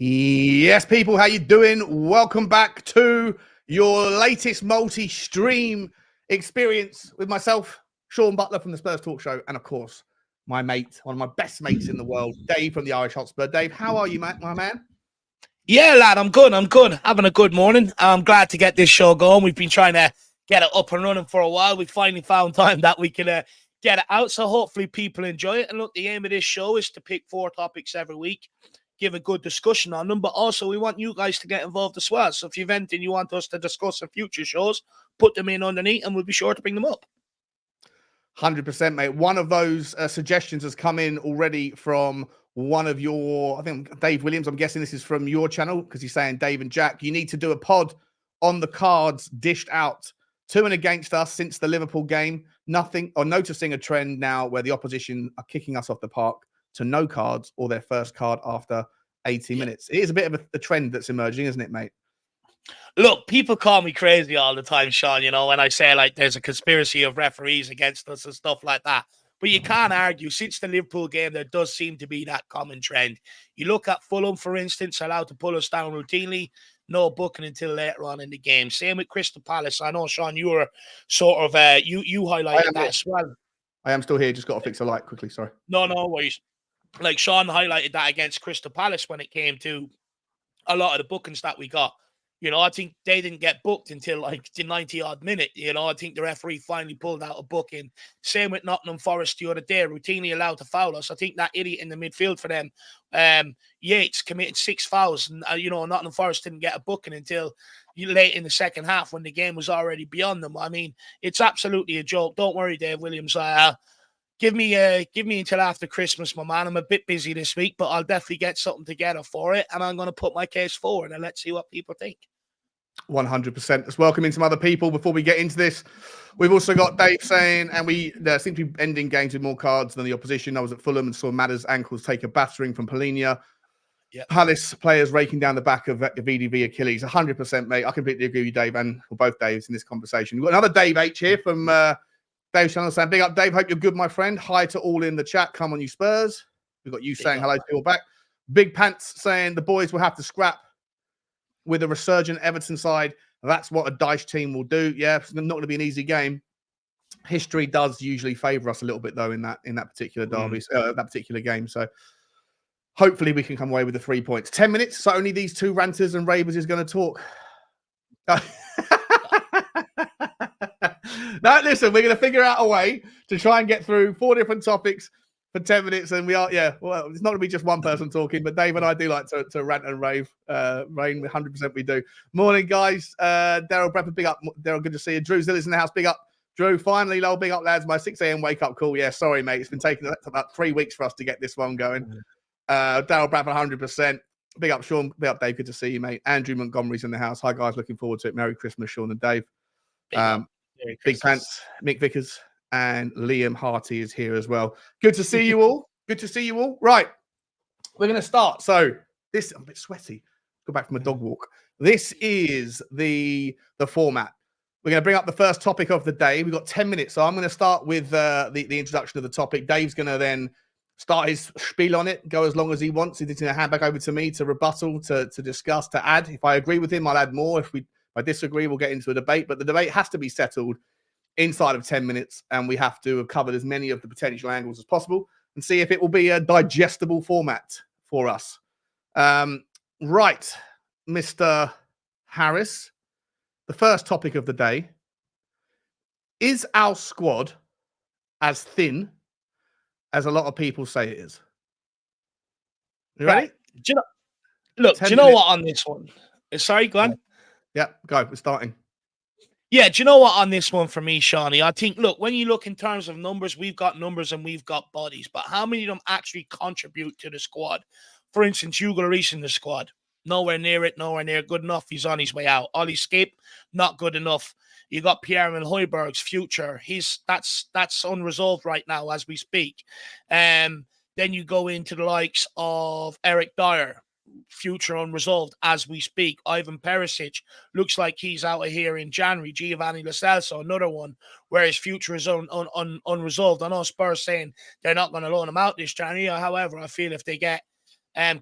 Yes, people, how you doing? Welcome back to your latest multi-stream experience with myself, Sean Butler from the Spurs Talk Show, and of course, my mate, one of my best mates in the world, Dave from the Irish Hotspur. Dave, how are you, my man? Yeah, lad, I'm good. Having a good morning. I'm glad to get this show going. We've been trying to get it up and running for a while. We finally found time that we can get it out, so hopefully people enjoy it. And look, the aim of this show is to pick 4 topics every week, give a good discussion on them, but also we want you guys to get involved as well. So if you've anything you want us to discuss in future shows, put them in underneath and we'll be sure to bring them up. 100%, mate. One of those suggestions has come in already from one of your, I think, Dave Williams. I'm guessing this is from your channel because he's saying, Dave and Jack, you need to do a pod on the cards dished out to and against us since the Liverpool game. Nothing, or noticing a trend now where the opposition are kicking us off the park to no cards or their first card after 80 minutes. It is a bit of a trend that's emerging, isn't it, mate? Look, people call me crazy all the time, Sean, you know, when I say, like, there's a conspiracy of referees against us and stuff like that. But you can't argue, since the Liverpool game, there does seem to be that common trend. You look at Fulham, for instance, allowed to pull us down routinely, no booking until later on in the game. Same with Crystal Palace. I know, Sean, you were sort of, you highlighted that as well. I am still here, just got to fix a light quickly, sorry. No worries. Like, Sean highlighted that against Crystal Palace when it came to a lot of the bookings that we got. You know, I think they didn't get booked until like the 90-odd minute. You know, I think the referee finally pulled out a booking. Same with Nottingham Forest the other day, routinely allowed to foul us. I think that idiot in the midfield for them, Yates, committed 6 fouls. And, you know, Nottingham Forest didn't get a booking until late in the second half when the game was already beyond them. I mean, it's absolutely a joke. Don't worry, Dave Williams. Give me until after Christmas, my man. I'm a bit busy this week, but I'll definitely get something together for it, and I'm going to put my case forward, and let's see what people think. 100%. Let's welcome in some other people before we get into this. We've also got Dave saying, and we seem to be ending games with more cards than the opposition. I was at Fulham and saw Madder's ankles take a battering from Polinia. Yep. Palace players raking down the back of VDV Achilles. 100%, mate. I completely agree with you, Dave, and both Daves in this conversation. We've got another Dave H here from Dave Channel saying, big up, Dave. Hope you're good, my friend. Hi to all in the chat. Come on, you Spurs. We've got you saying hello to you all back. Big Pants saying the boys will have to scrap with a resurgent Everton side. That's what a Dyche team will do. Yeah, it's not going to be an easy game. History does usually favour us a little bit, though, in that particular derby, that particular game. So hopefully we can come away with the 3 points. 10 minutes, so only these two ranters and ravers is going to talk. No, listen, we're going to figure out a way to try and get through 4 different topics for 10 minutes. And we are, well, it's not going to be just one person talking, but Dave and I do like to rant and rave. Rain, 100% we do. Morning, guys. Daryl Brepper, big up. Daryl, good to see you. Drew Zillis in the house, big up. Drew, finally, lol, big up, lads. My 6 a.m. wake up call. Yeah, sorry, mate. It's been taking about 3 weeks for us to get this one going. Daryl Brepper, 100%. Big up, Sean. Big up, Dave. Good to see you, mate. Andrew Montgomery's in the house. Hi, guys. Looking forward to it. Merry Christmas, Sean and Dave. Big Pants, Mick Vickers, and Liam Harty is here as well. Good to see you all. Good to see you all. Right, we're going to start. So this, I'm a bit sweaty. Go back from a dog walk. This is the format. We're going to bring up the first topic of the day. We've got 10 minutes, so I'm going to start with the introduction of the topic. Dave's going to then start his spiel on it, go as long as he wants. He's going to hand back over to me to rebuttal, to discuss, to add. If I agree with him, I'll add more. If I disagree, we'll get into a debate, but the debate has to be settled inside of 10 minutes, and we have to have covered as many of the potential angles as possible and see if it will be a digestible format for us. Right, Mr. Harris, the first topic of the day. Is our squad as thin as a lot of people say it is? You ready? Right. Do you know what on this one? Sorry, go on. Yeah, go. We're starting. Yeah, do you know what on this one for me, Shawnee? I think, look, when you look in terms of numbers, we've got numbers and we've got bodies, but how many of them actually contribute to the squad? For instance, Hugo Lloris in the squad. Nowhere near it, nowhere near good enough. He's on his way out. Ollie Skip, not good enough. You got Pierre-Emile Højbjerg's future. That's unresolved right now as we speak. Then you go into the likes of Eric Dyer. Future unresolved as we speak. Ivan Perisic looks like he's out of here in January. Giovanni Lo Celso, another one where his future is unresolved. I know Spurs saying they're not going to loan him out this January. However, I feel if they get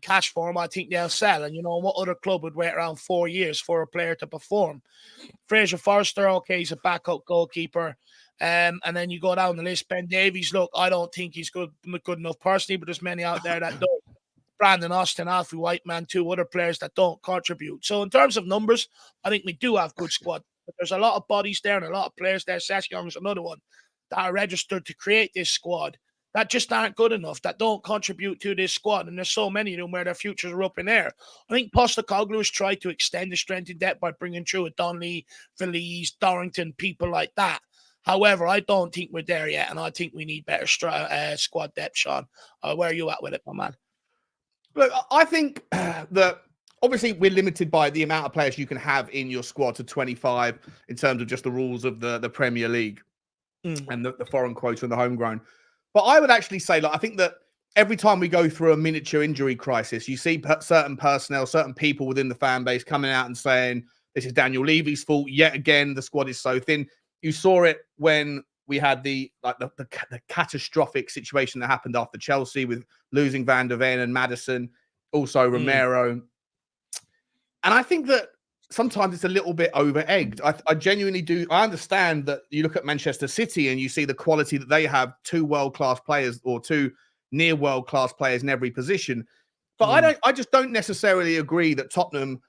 cash for him, I think they'll sell. And, what other club would wait around 4 years for a player to perform? Fraser Forster, okay, he's a backup goalkeeper. And then you go down the list. Ben Davies, look, I don't think he's good enough personally, but there's many out there that don't. Brandon Austin, Alfie Whiteman, 2 other players that don't contribute. So in terms of numbers, I think we do have good squad. But there's a lot of bodies there and a lot of players there. Sessions, another one, that are registered to create this squad that just aren't good enough, that don't contribute to this squad. And there's so many of them where their futures are up in air. I think Postecoglou has tried to extend the strength in depth by bringing through a Donnelly, Feliz, Dorrington, people like that. However, I don't think we're there yet, and I think we need better squad depth, Sean. Where are you at with it, my man? Look, I think that obviously we're limited by the amount of players you can have in your squad to 25 in terms of just the rules of the Premier League and the foreign quota and the homegrown. But I would actually say, I think that every time we go through a miniature injury crisis, you see certain personnel, certain people within the fan base coming out and saying, this is Daniel Levy's fault. Yet again, the squad is so thin. You saw it when we had the catastrophic situation that happened after Chelsea with losing Van der Ven and Maddison, also Romero. And I think that sometimes it's a little bit over-egged. I genuinely do. I understand that you look at Manchester City and you see the quality that they have, 2 world-class players or 2 near world-class players in every position. But I just don't necessarily agree that Tottenham,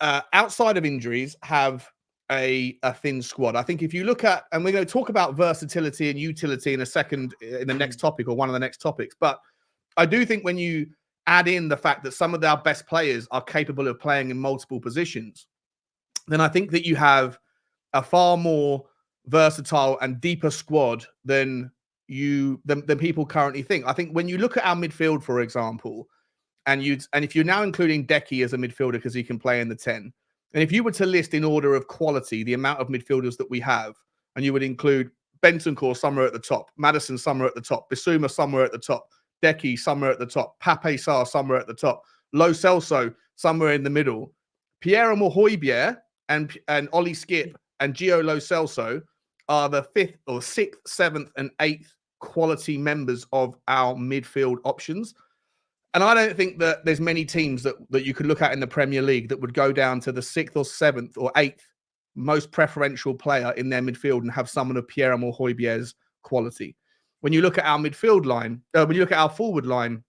outside of injuries, have a thin squad. I think if you look at, and we're going to talk about versatility and utility in a second in the next topic or one of the next topics, but I do think when you add in the fact that some of our best players are capable of playing in multiple positions, then I think that you have a far more versatile and deeper squad than people currently think. I think when you look at our midfield, for example, and if you're now including Decky as a midfielder because he can play in the 10, and if you were to list in order of quality the amount of midfielders that we have, and you would include Bentancur somewhere at the top, Maddison somewhere at the top, Bissouma somewhere at the top, Decky somewhere at the top, Pape Sarr somewhere at the top, Lo Celso somewhere in the middle, Pierre-Emile Højbjerg and Ollie Skip and Gio Lo Celso are the 5th or 6th, 7th, and 8th quality members of our midfield options. And I don't think that there's many teams that you could look at in the Premier League that would go down to the 6th or 7th or 8th most preferential player in their midfield and have someone of Pierre-Emile Højbjerg's quality. When you look at our midfield line, when you look at our forward line,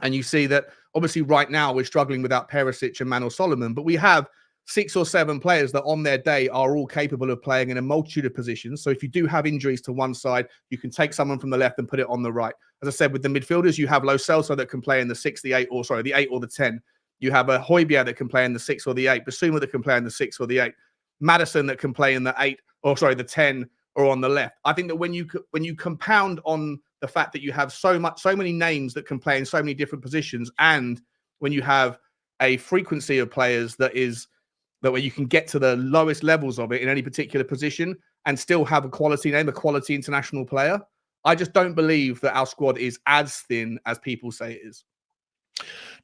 and you see that obviously right now we're struggling without Perisic and Manor Solomon, but we have 6 or 7 players that on their day are all capable of playing in a multitude of positions. So if you do have injuries to one side, you can take someone from the left and put it on the right. As I said, with the midfielders, you have Lo Celso that can play in the 6, the 8, or sorry, the 8 or the 10. You have a Højbjerg that can play in the 6 or the 8, Bissouma that can play in the 6 or the 8, Maddison that can play in the 8, or sorry, the 10 or on the left. I think that when you compound on the fact that you have so many names that can play in so many different positions, and when you have a frequency of players that where you can get to the lowest levels of it in any particular position and still have a quality name, a quality international player, I just don't believe that our squad is as thin as people say it is.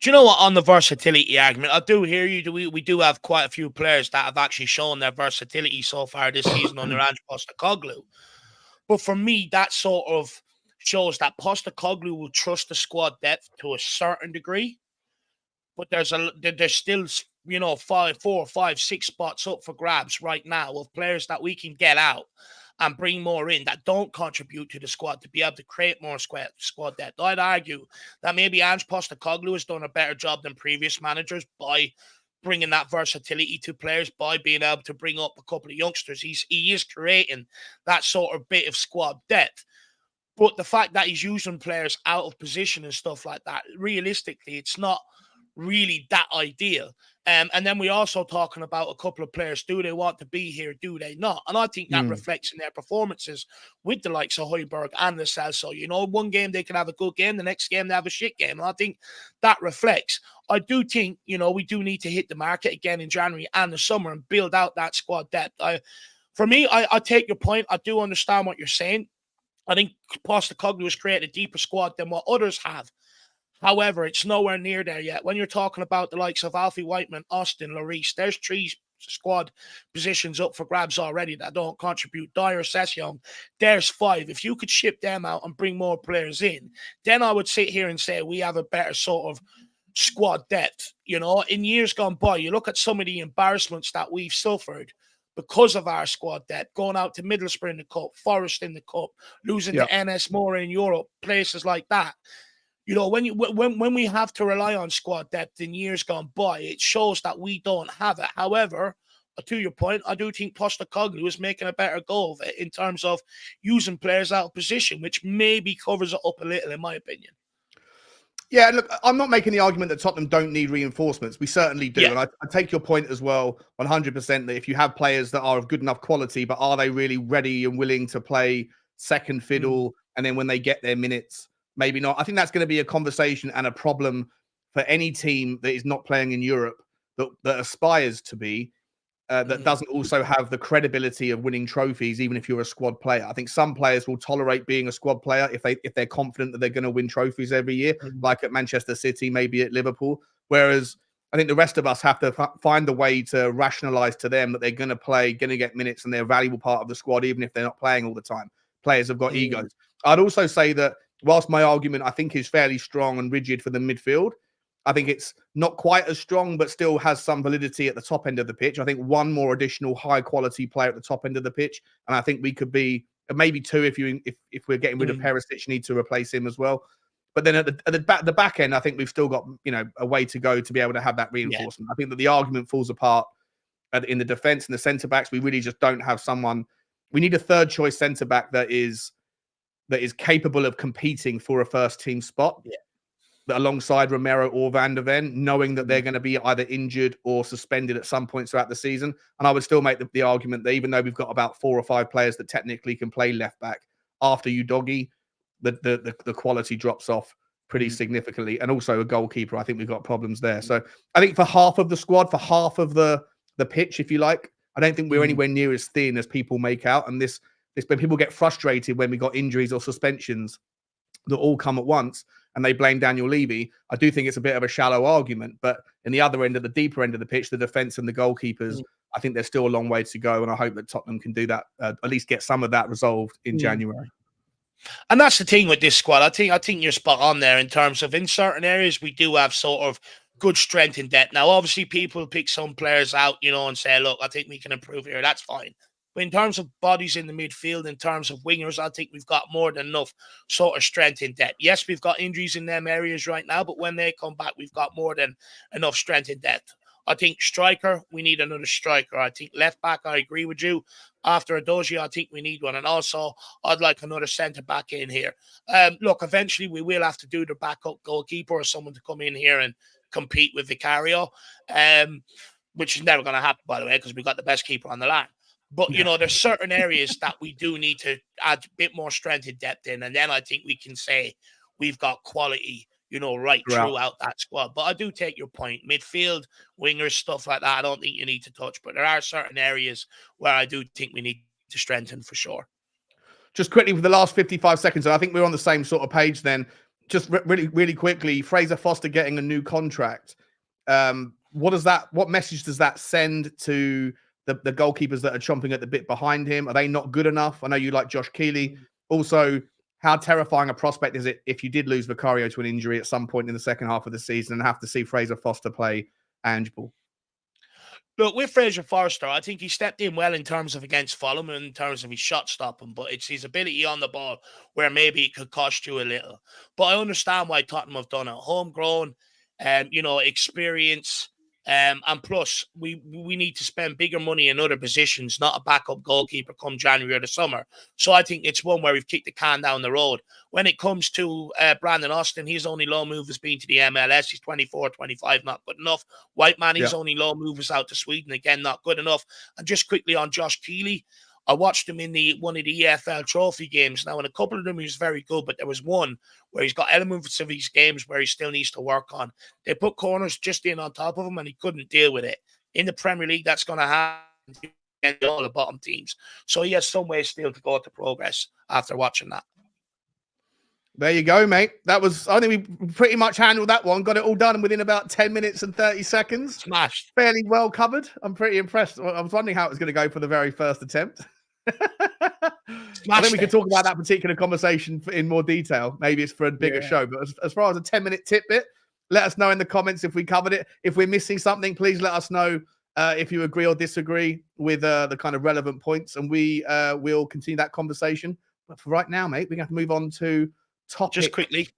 Do you know what, on the versatility argument, I do hear you. We do have quite a few players that have actually shown their versatility so far this season under Ange Postecoglou. But for me, that sort of shows that Postecoglou will trust the squad depth to a certain degree. But there's still, 4, 5, 6 spots up for grabs right now of players that we can get out and bring more in that don't contribute to the squad to be able to create more squad depth. I'd argue that maybe Ange Postecoglou has done a better job than previous managers by bringing that versatility to players, by being able to bring up a couple of youngsters. He is creating that sort of bit of squad depth. But the fact that he's using players out of position and stuff like that, realistically, it's not really that ideal. And then we're also talking about a couple of players. Do they want to be here? Do they not? And I think that reflects in their performances with the likes of Højbjerg and Lo Celso. One game they can have a good game, the next game they have a shit game. And I think that reflects. I do think, we do need to hit the market again in January and the summer and build out that squad depth. For me, I take your point. I do understand what you're saying. I think Postecoglou has created a deeper squad than what others have. However, it's nowhere near there yet. When you're talking about the likes of Alfie Whiteman, Austin, Lloris, there's 3 squad positions up for grabs already that don't contribute. Dyer, Session, there's 5. If you could ship them out and bring more players in, then I would sit here and say we have a better sort of squad depth. In years gone by, you look at some of the embarrassments that we've suffered because of our squad depth, going out to Middlesbrough in the Cup, Forest in the Cup, losing to NS Moore in Europe, places like that. When we have to rely on squad depth in years gone by, it shows that we don't have it. However, to your point, I do think Postecoglou is making a better go of it in terms of using players out of position, which maybe covers it up a little, in my opinion. Yeah, look, I'm not making the argument that Tottenham don't need reinforcements. We certainly do. Yeah. And I take your point as well, 100%, that if you have players that are of good enough quality, but are they really ready and willing to play second fiddle? And then when they get their minutes, maybe not. I think that's going to be a conversation and a problem for any team that is not playing in Europe that aspires to be. That doesn't also have the credibility of winning trophies, even if you're a squad player. I think some players will tolerate being a squad player if they're confident that they're going to win trophies every year, like at Manchester City, maybe at Liverpool. Whereas I think the rest of us have to find a way to rationalize to them that they're going to play, going to get minutes, and they're a valuable part of the squad, even if they're not playing all the time. Players have got egos. I'd also say that whilst my argument, I think, is fairly strong and rigid for the midfield, I think it's not quite as strong, but still has some validity at the top end of the pitch. I think one more additional high-quality player at the top end of the pitch, and I think we could be maybe two if we're getting rid of Perisic, need to replace him as well. But then at the back end, I think we've still got a way to go to be able to have that reinforcement. I think that the argument falls apart in the defense and the centre backs. We really just don't have someone. We need a third choice centre back that is capable of competing for a first team spot. Yeah. Alongside Romero or Van der Ven, knowing that they're going to be either injured or suspended at some point throughout the season. And I would still make the argument that even though we've got about 4 or 5 players that technically can play left back, after Udogie, the quality drops off pretty significantly. And also a goalkeeper, I think we've got problems there. So I think for half of the squad, for half of the pitch, if you like, I don't think we're anywhere near as thin as people make out. And this when people get frustrated when we got injuries or suspensions that all come at once, and they blame Daniel Levy, I do think it's a bit of a shallow argument. But in the other end, of the deeper end of the pitch, the defence and the goalkeepers, I think there's still a long way to go. And I hope that Tottenham can do that, at least get some of that resolved in January. And that's the thing with this squad. I think you're spot on there in terms of in certain areas, we do have sort of good strength in depth. Now, obviously, people pick some players out, and say, look, I think we can improve here. That's fine. But in terms of bodies in the midfield, in terms of wingers, I think we've got more than enough sort of strength in depth. Yes, we've got injuries in them areas right now, but when they come back, we've got more than enough strength in depth. I think striker, we need another striker. I think left back, I agree with you. After Udogie, I think we need one. And also, I'd like another centre back in here. Look, eventually we will have to do the backup goalkeeper or someone to come in here and compete with Vicario, which is never going to happen, by the way, because we've got the best keeper on the line. But, there's certain areas that we do need to add a bit more strength and depth in. And then I think we can say we've got quality, right throughout that squad. But I do take your point. Midfield, wingers, stuff like that, I don't think you need to touch. But there are certain areas where I do think we need to strengthen for sure. Just quickly for the last 55 seconds, and I think we're on the same sort of page then. Just really, really quickly, Fraser Foster getting a new contract. What message does that send to the goalkeepers that are chomping at the bit behind him? Are they not good enough? I know you like Josh Keeley. Also, how terrifying a prospect is it if you did lose Vicario to an injury at some point in the second half of the season and have to see Fraser Foster play Angeball? Look, with Fraser Forster, I think he stepped in well in terms of against Fulham, in terms of his shot stopping, but it's his ability on the ball where maybe it could cost you a little. But I understand why Tottenham have done it. Homegrown, experience, and plus we need to spend bigger money in other positions, not a backup goalkeeper come January or the summer. So I think it's one where we've kicked the can down the road. When it comes to Brandon Austin, his only loan move has been to the MLS. He's 24, 25, not good enough. Whiteman, his only loan move was out to Sweden. Again, not good enough. And just quickly on Josh Keeley, I watched him in one of the EFL trophy games. Now, in a couple of them, he was very good, but there was one where he's got elements of these games where he still needs to work on. They put corners just in on top of him, and he couldn't deal with it. In the Premier League, that's going to happen against all the bottom teams. So he has some way still to go to progress after watching that. There you go, mate. I think we pretty much handled that one. Got it all done within about 10 minutes and 30 seconds. Smashed. Fairly well covered. I'm pretty impressed. I was wondering how it was going to go for the very first attempt. I think we could talk about that particular conversation in more detail. Maybe it's for a bigger show. But as far as a 10-minute tidbit, Let us know in the comments if we covered it. If we're missing something, please let us know if you agree or disagree with the kind of relevant points, and we will continue that conversation. But for right now, mate, we're going to move on to topic. Just quickly.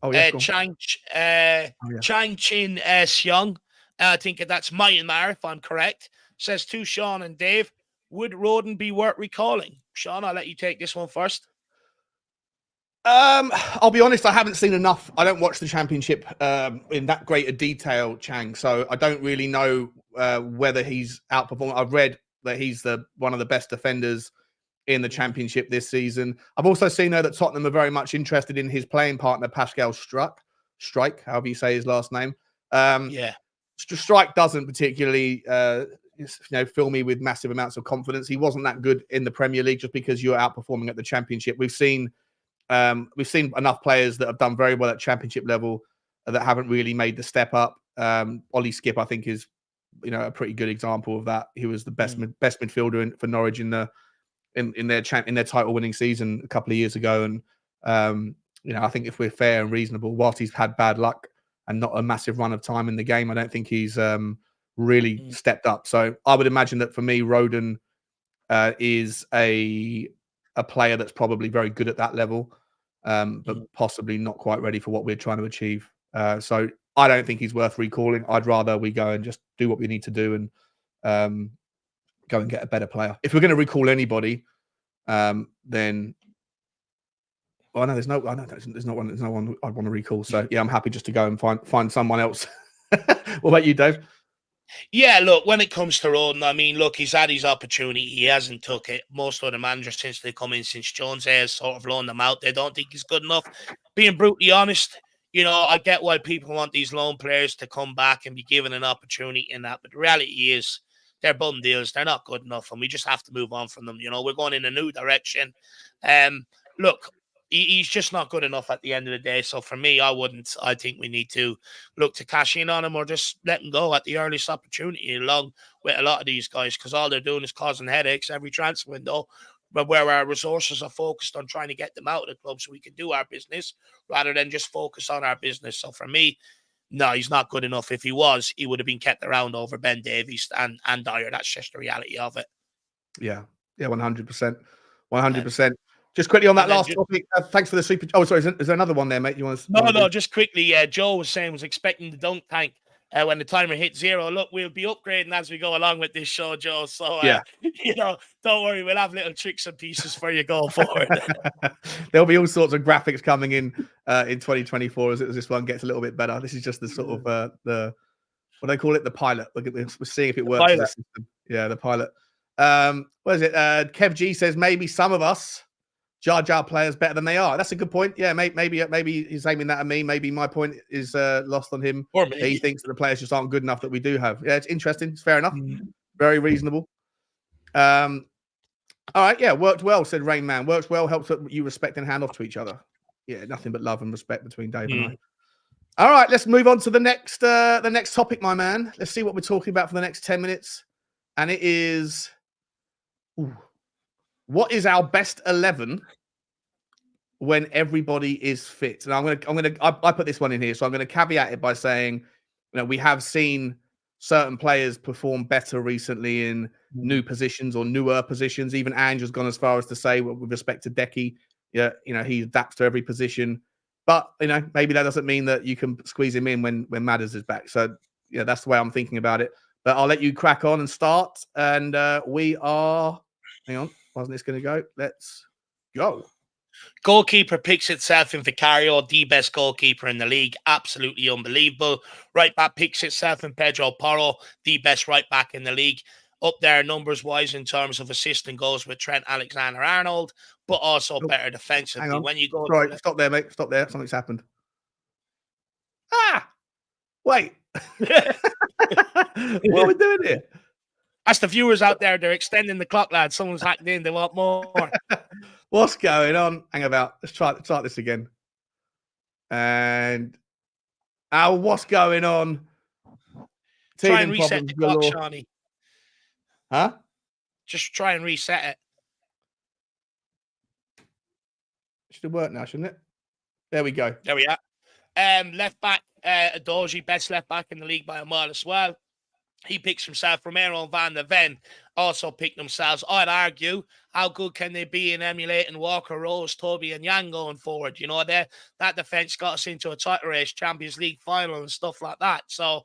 Oh, yeah, Chang Chin Xiong, I think that's Myanmar, if I'm correct, says to Sean and Dave, would Rodon be worth recalling? Sean, I'll let you take this one first. I'll be honest, I haven't seen enough. I don't watch the championship in that great a detail, Chang, so I don't really know whether he's outperformed. I've read that he's one of the best defenders in the championship this season. I've also seen that Tottenham are very much interested in his playing partner, Pascal Strike, however you say his last name. Strike doesn't particularly fill me with massive amounts of confidence. He wasn't that good in the Premier League just because you're outperforming at the championship. We've seen enough players that have done very well at championship level that haven't really made the step up. Ollie Skip, I think, is a pretty good example of that. He was the best midfielder for Norwich in their title winning season a couple of years ago. And I think if we're fair and reasonable, whilst he's had bad luck and not a massive run of time in the game, I don't think he's really stepped up. So I would imagine that for me, Rodon is a player that's probably very good at that level, but possibly not quite ready for what we're trying to achieve. So I don't think he's worth recalling. I'd rather we go and just do what we need to do and go and get a better player. If we're going to recall anybody, then there's no one I'd want to recall. So yeah, I'm happy just to go and find someone else. What about you, Dave? Yeah, look, when it comes to Rodon, I mean, look, he's had his opportunity. He hasn't took it. Most of the managers since they come in, since Jones has sort of loaned them out, they don't think he's good enough. Being brutally honest, I get why people want these loan players to come back and be given an opportunity in that. But the reality is they're bum deals. They're not good enough, and we just have to move on from them. We're going in a new direction. Look, he's just not good enough at the end of the day. So for me, I think we need to look to cash in on him or just let him go at the earliest opportunity, along with a lot of these guys, because all they're doing is causing headaches every transfer window, but where our resources are focused on trying to get them out of the club so we can do our business rather than just focus on our business. So for me, no, he's not good enough. If he was, he would have been kept around over Ben Davies and Dyer. That's just the reality of it. Yeah, 100%. 100%. Just quickly on that last topic, thanks for the super. Oh, sorry, is there another one there, mate? You want to? No, just quickly. Joe was saying was expecting the dunk tank when the timer hit 0. Look, we'll be upgrading as we go along with this show, Joe. So, don't worry, we'll have little tricks and pieces for you going forward. There'll be all sorts of graphics coming in 2024 as this one gets a little bit better. This is just the sort of the what they call it, the pilot. We're seeing if it works. The system. Yeah, the pilot. What is it? Kev G says maybe some of us judge our players better than they are. That's a good point. Yeah, maybe he's aiming that at me. Maybe my point is lost on him. Or me. He thinks that the players just aren't good enough that we do have. Yeah, it's interesting. It's fair enough. Very reasonable. All right. Yeah, worked well, said Rain Man. Works well, helps you respect and hand off to each other. Yeah, nothing but love and respect between Dave and I. All right, let's move on to the next topic, my man. Let's see what we're talking about for the next 10 minutes. And it is what is our best 11 when everybody is fit? And I put this one in here, so I'm going to caveat it by saying, we have seen certain players perform better recently in new positions or newer positions. Even Ange has gone as far as to say, with respect to Decky, he adapts to every position. But maybe that doesn't mean that you can squeeze him in when Madders is back. So that's the way I'm thinking about it. But I'll let you crack on and start. And we are. Hang on, wasn't this going to go? Let's go. Goalkeeper picks itself in Vicario, the best goalkeeper in the league. Absolutely unbelievable. Right back picks itself in Pedro Porro, the best right back in the league. Up there numbers-wise in terms of assist and goals with Trent Alexander-Arnold, but also better defensively. Hang on. When you go, right, stop there, mate. Stop there. Something's happened. Wait. What are we doing here? That's the viewers out there. They're extending the clock, lads. Someone's hacked in. They want more. What's going on? Hang about. Let's try this again. And what's going on? Try and reset the clock, Shawnee. Huh? Just try and reset it. Should work now, shouldn't it? There we go. There we are. Left back, Adoji, best left back in the league by a mile as well. He picks himself. Romero and Van der Ven also pick themselves. I'd argue, how good can they be in emulating Walker, Rose, Toby, and Yang going forward? You know, that defense got us into a title race, Champions League final, and stuff like that. So,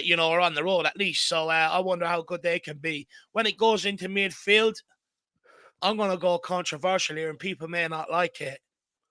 you know, we're on the road at least. So I wonder how good they can be. When it goes into midfield, I'm going to go controversial here, and people may not like it,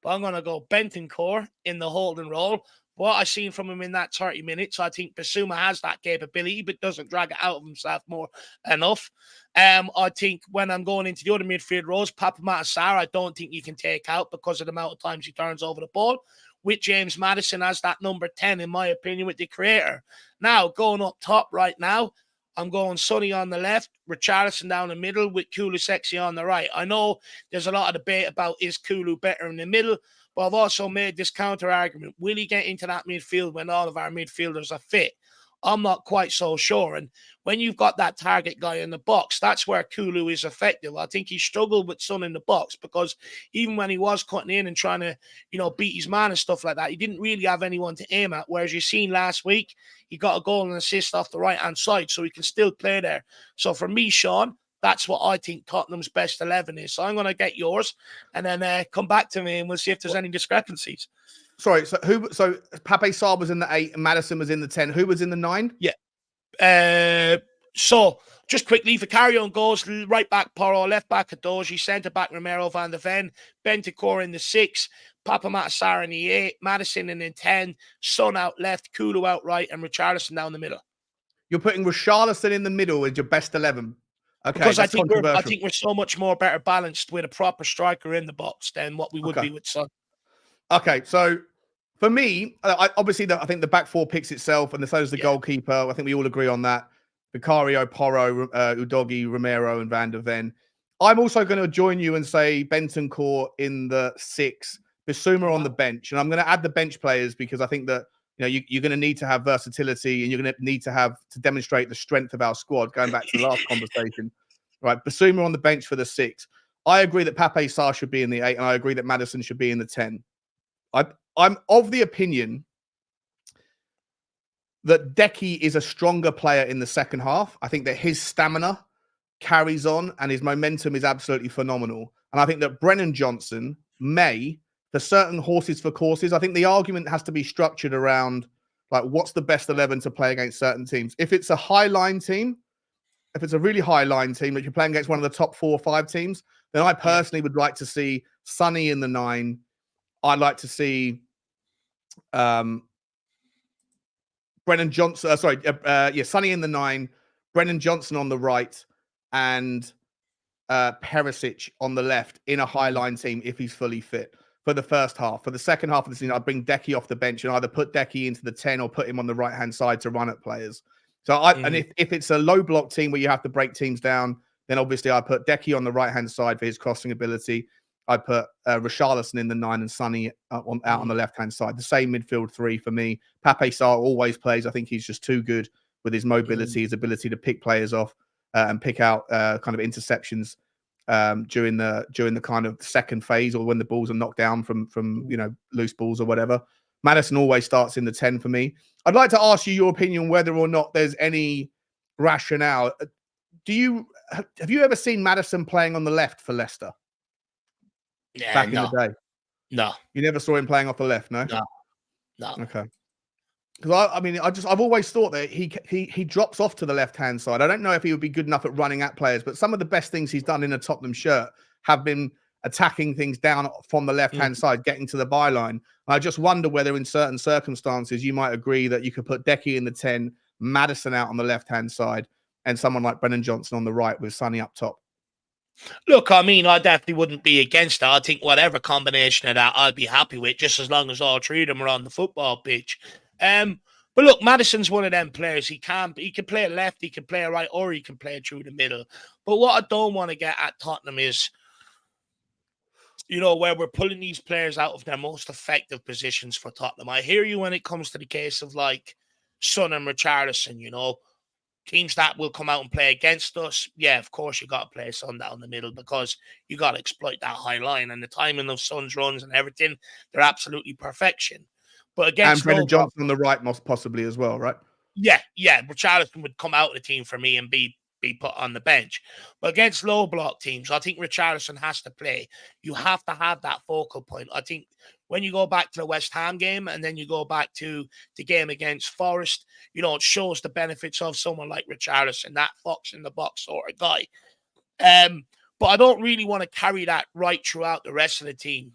but I'm going to go Bentancur in the holding role. What I've seen from him in that 30 minutes, I think Basuma has that capability, but doesn't drag it out of himself more enough. I think when I'm going into the other midfield roles, Papa Matasar, I don't think you can take out because of the amount of times he turns over the ball. With James Maddison as that number 10, in my opinion, with the creator. Now, going up top right now, I'm going Sonny on the left, Richarlison down the middle with Kulu Sexy on the right. I know there's a lot of debate about is Kulu better in the middle, but I've also made this counter argument. Will he get into that midfield when all of our midfielders are fit? I'm not quite so sure. And when you've got that target guy in the box, that's where Kulu is effective. I think he struggled with Son in the box because even when he was cutting in and trying to, you know, beat his man and stuff like that, he didn't really have anyone to aim at. Whereas you seen last week, he got a goal and assist off the right-hand side, so he can still play there. So for me, Sean, that's what I think Tottenham's best 11 is. So I'm going to get yours and then come back to me and we'll see if there's any discrepancies. Sorry, so Pape Sarr was in the 8 and Maddison was in the 10. Who was in the 9? Yeah. So just quickly, Vicario on goals, right back Porro, left back Adoji, centre back Romero, Van der Ven, Bentancur in the 6, Papa Matasar in the 8, Maddison in the 10, Son out left, Kulu out right, and Richarlison down the middle. You're putting Richarlison in the middle as your best 11. Okay, because I think we're so much more better balanced with a proper striker in the box than what we would be with Son. Okay, so for me, I think the back 4 picks itself, and so does the goalkeeper. I think we all agree on that. Vicario, Porro, Udogi, Romero, and Van der Ven. I'm also going to join you and say Bentancur in the 6, Bissouma on the bench, and I'm going to add the bench players because I think that you're going to need to have versatility and you're going to need to demonstrate the strength of our squad. Going back to the last conversation, right? Bissouma on the bench for the 6. I agree that Pape Sarr should be in the 8, and I agree that Maddison should be in the 10. I'm of the opinion that Decky is a stronger player in the second half. I think that his stamina carries on and his momentum is absolutely phenomenal. And I think that Brennan Johnson may, for certain horses for courses, I think the argument has to be structured around like what's the best 11 to play against certain teams. If it's a high line team, if it's a really high line team that you're playing against one of the top 4 or 5 teams, then I personally would like to see Sonny in the 9. I'd like to see Brennan Johnson, Sonny in the 9, Brennan Johnson on the right, and Perisic on the left in a high line team if he's fully fit for the first half. For the second half of the season, I'd bring Decky off the bench and either put Decky into the 10 or put him on the right hand side to run at players. So and if it's a low block team where you have to break teams down, then obviously I put Decky on the right hand side for his crossing ability. I put Richarlison in the 9 and Sonny out on the left-hand side. The same midfield 3 for me. Pape Sarr always plays. I think he's just too good with his mobility, his ability to pick players off and pick out kind of interceptions during the kind of second phase or when the balls are knocked down from loose balls or whatever. Maddison always starts in the 10 for me. I'd like to ask you your opinion whether or not there's any rationale. Have you ever seen Maddison playing on the left for Leicester? Yeah, back in the day? No. You never saw him playing off the left, no? No. Okay. Because I've always thought that he drops off to the left-hand side. I don't know if he would be good enough at running at players, but some of the best things he's done in a Tottenham shirt have been attacking things down from the left-hand side, getting to the byline. I just wonder whether in certain circumstances you might agree that you could put Decky in the 10, Maddison out on the left-hand side, and someone like Brennan Johnson on the right with Sonny up top. Look, I mean, I definitely wouldn't be against that. I think whatever combination of that, I'd be happy with, just as long as all 3 of them are on the football pitch. But look, Maddison's one of them players. He can play left, he can play right, or he can play through the middle. But what I don't want to get at Tottenham is, where we're pulling these players out of their most effective positions for Tottenham. I hear you when it comes to the case of like Son and Richarlison, teams that will come out and play against us. Yeah, of course, you got to play Son down the middle because you got to exploit that high line and the timing of Son's runs and everything. They're absolutely perfection. But And against Brennan low block, Johnson on the right, most possibly as well, right? yeah, Richarlison would come out of the team for me and be put on the bench. But against low block teams, I think Richarlison has to play. You have to have that focal point. I think when you go back to the West Ham game and then you go back to the game against Forest, it shows the benefits of someone like Richarlison, that fox in the box sort of guy. But I don't really want to carry that right throughout the rest of the team.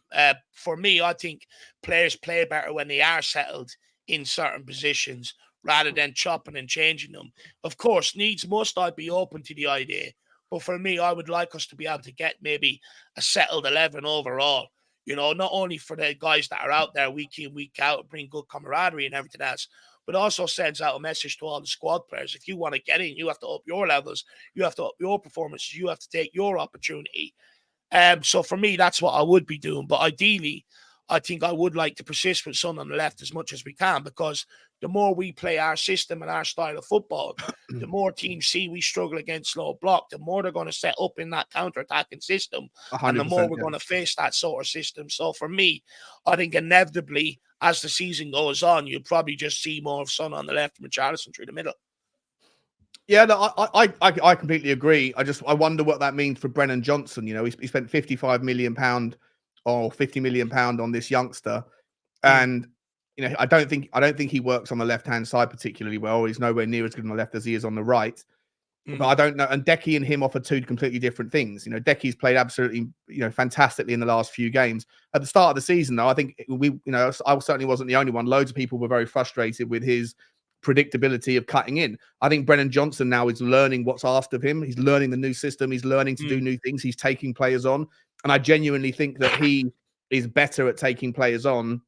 For me, I think players play better when they are settled in certain positions rather than chopping and changing them. Of course, needs must, I'd be open to the idea. But for me, I would like us to be able to get maybe a settled 11 overall. Not only for the guys that are out there week in, week out, bring good camaraderie and everything else, but also sends out a message to all the squad players. If you want to get in, you have to up your levels. You have to up your performances. You have to take your opportunity. So for me, that's what I would be doing. But ideally, I think I would like to persist with Son on the left as much as we can, because the more we play our system and our style of football, the more teams see we struggle against low block, the more they're going to set up in that counter-attacking system, and the more 100%, we're yeah. going to face that sort of system. So for me, I think inevitably, as the season goes on, you'll probably just see more of Son on the left and Richarlison through the middle. Yeah, no, I completely agree. I wonder what that means for Brennan Johnson. He spent £55 million or £50 million on this youngster, and I don't think he works on the left hand side particularly well. He's nowhere near as good on the left as he is on the right. But I don't know. And Decky and him offer two completely different things. Decky's played absolutely, fantastically in the last few games. At the start of the season, though, I think I certainly wasn't the only one. Loads of people were very frustrated with his predictability of cutting in. I think Brennan Johnson now is learning what's asked of him. He's learning the new system. He's learning to do new things. He's taking players on. And I genuinely think that he is better at taking players on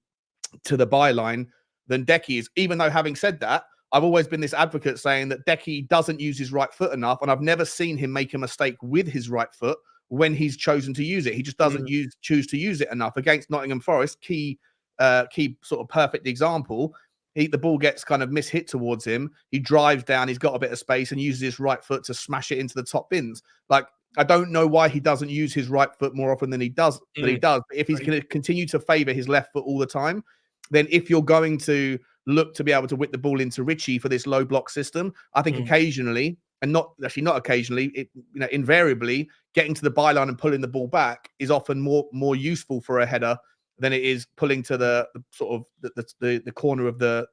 to the byline than Decky is. Even though, having said that, I've always been this advocate saying that Decky doesn't use his right foot enough, and I've never seen him make a mistake with his right foot when he's chosen to use it. He just doesn't choose to use it enough. Against Nottingham Forest, key sort of perfect example. The ball gets kind of mishit towards him. He drives down. He's got a bit of space and uses his right foot to smash it into the top bins. Like, I don't know why he doesn't use his right foot more often than he does. But he does. But if he's going to continue to favour his left foot all the time, then if you're going to look to be able to whip the ball into Richie for this low block system, I think occasionally, and not occasionally, invariably, getting to the byline and pulling the ball back is often more useful for a header than it is pulling to the sort of the corner of the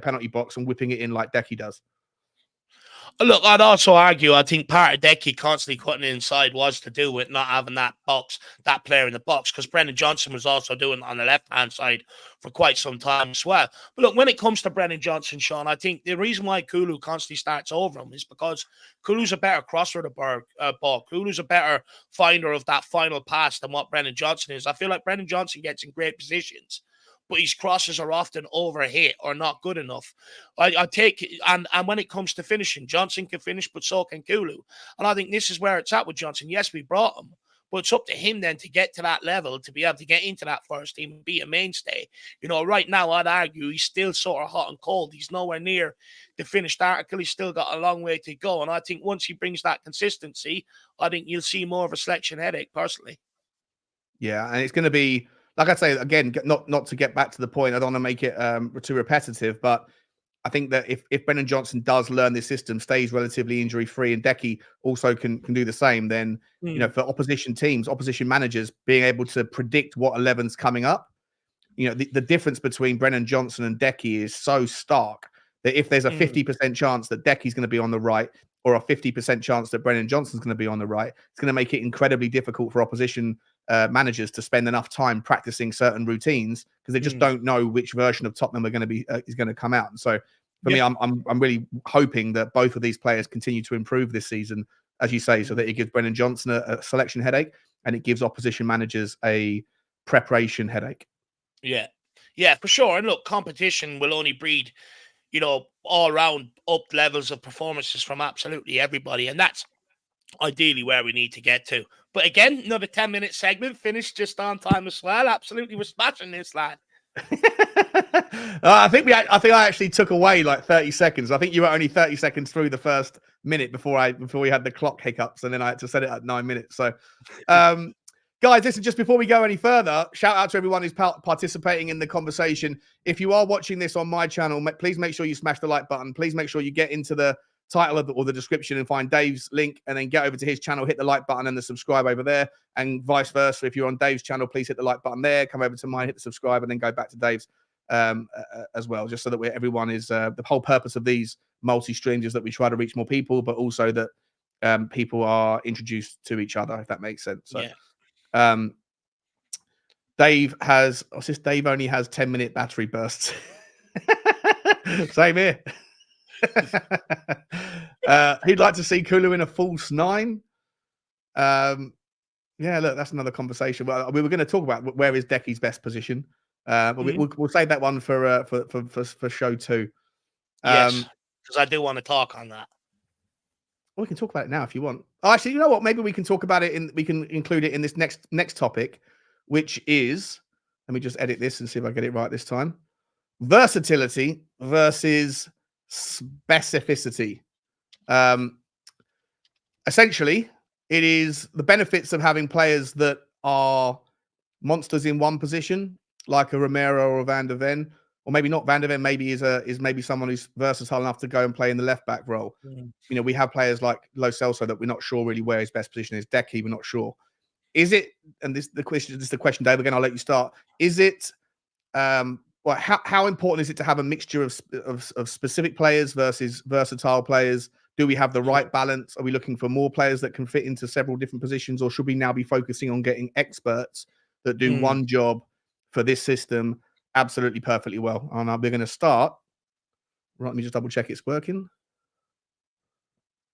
penalty box and whipping it in like Decky does. Look, I'd also argue, I think part of Decky constantly cutting it inside was to do with not having that player in the box, because Brennan Johnson was also doing it on the left-hand side for quite some time as well. But look, when it comes to Brennan Johnson, Sean, I think the reason why Kulu constantly starts over him is because Kulu's a better crosser of the ball. Kulu's a better finder of that final pass than what Brennan Johnson is. I feel like Brennan Johnson gets in great positions, but his crosses are often overhit or not good enough. I take and when it comes to finishing, Johnson can finish, but so can Kulu. And I think this is where it's at with Johnson. Yes, we brought him, but it's up to him then to get to that level, to be able to get into that first team and be a mainstay. Right now, I'd argue he's still sort of hot and cold. He's nowhere near the finished article. He's still got a long way to go. And I think once he brings that consistency, I think you'll see more of a selection headache, personally. Yeah, and it's going to be, like I say, again, not to get back to the point, I don't want to make it too repetitive, but I think that if Brennan Johnson does learn this system, stays relatively injury-free, and Decky also can do the same, then, for opposition teams, opposition managers, being able to predict what 11's coming up, the difference between Brennan Johnson and Decky is so stark that if there's a 50% chance that Decky's going to be on the right, or a 50% chance that Brennan Johnson's going to be on the right, it's going to make it incredibly difficult for opposition managers to spend enough time practicing certain routines, because they just don't know which version of Tottenham is going to come out. And so for me, I'm really hoping that both of these players continue to improve this season, as you say, so that it gives Brennan Johnson a selection headache and it gives opposition managers a preparation headache. Yeah, for sure. And look, competition will only breed, all around up levels of performances from absolutely everybody. And that's ideally where we need to get to. But again, another 10-minute segment finished just on time as well. Absolutely, we're smashing this, lad. I think I actually took away like 30 seconds. I think you were only 30 seconds through the first minute before we had the clock hiccups, and then I had to set it at 9 minutes. So, Guys, listen, just before we go any further, shout out to everyone who's participating in the conversation. If you are watching this on my channel, please make sure you smash the like button. Please make sure you get into the title of or the description and find Dave's link, and then get over to his channel, hit the like button and the subscribe over there, and vice versa. If you're on Dave's channel, please hit the like button there, come over to mine, hit the subscribe, and then go back to Dave's as well, just so that everyone is the whole purpose of these multi-streams is that we try to reach more people, but also that people are introduced to each other, if that makes sense. So yeah. Dave only has 10-minute battery bursts. Same here. He'd like to see Kulu in a false 9. Yeah, look, that's another conversation. Well, we were going to talk about where is Decky's best position, but we'll save that one for show 2. Yes, because I do want to talk on that. Well, we can talk about it now if you want. Oh, actually, you know what? Maybe we can talk about it we can include it in this next topic, which is, let me just edit this and see if I get it right this time. Versatility versus specificity. Essentially, it is the benefits of having players that are monsters in one position, like a Romero or a Van der Ven, or maybe not Van der Ven. Maybe is maybe someone who's versatile enough to go and play in the left back role. You know, we have players like Lo Celso that we're not sure really where his best position is. Decky, we're not sure. Is it? And this is the question, Dave. Again, I'll let you start. Is it? Well, how important is it to have a mixture of specific players versus versatile players? Do we have the right balance? Are we looking for more players that can fit into several different positions, or should we now be focusing on getting experts that do one job for this system absolutely perfectly well? And we're going to start. Right, let me just double check it's working.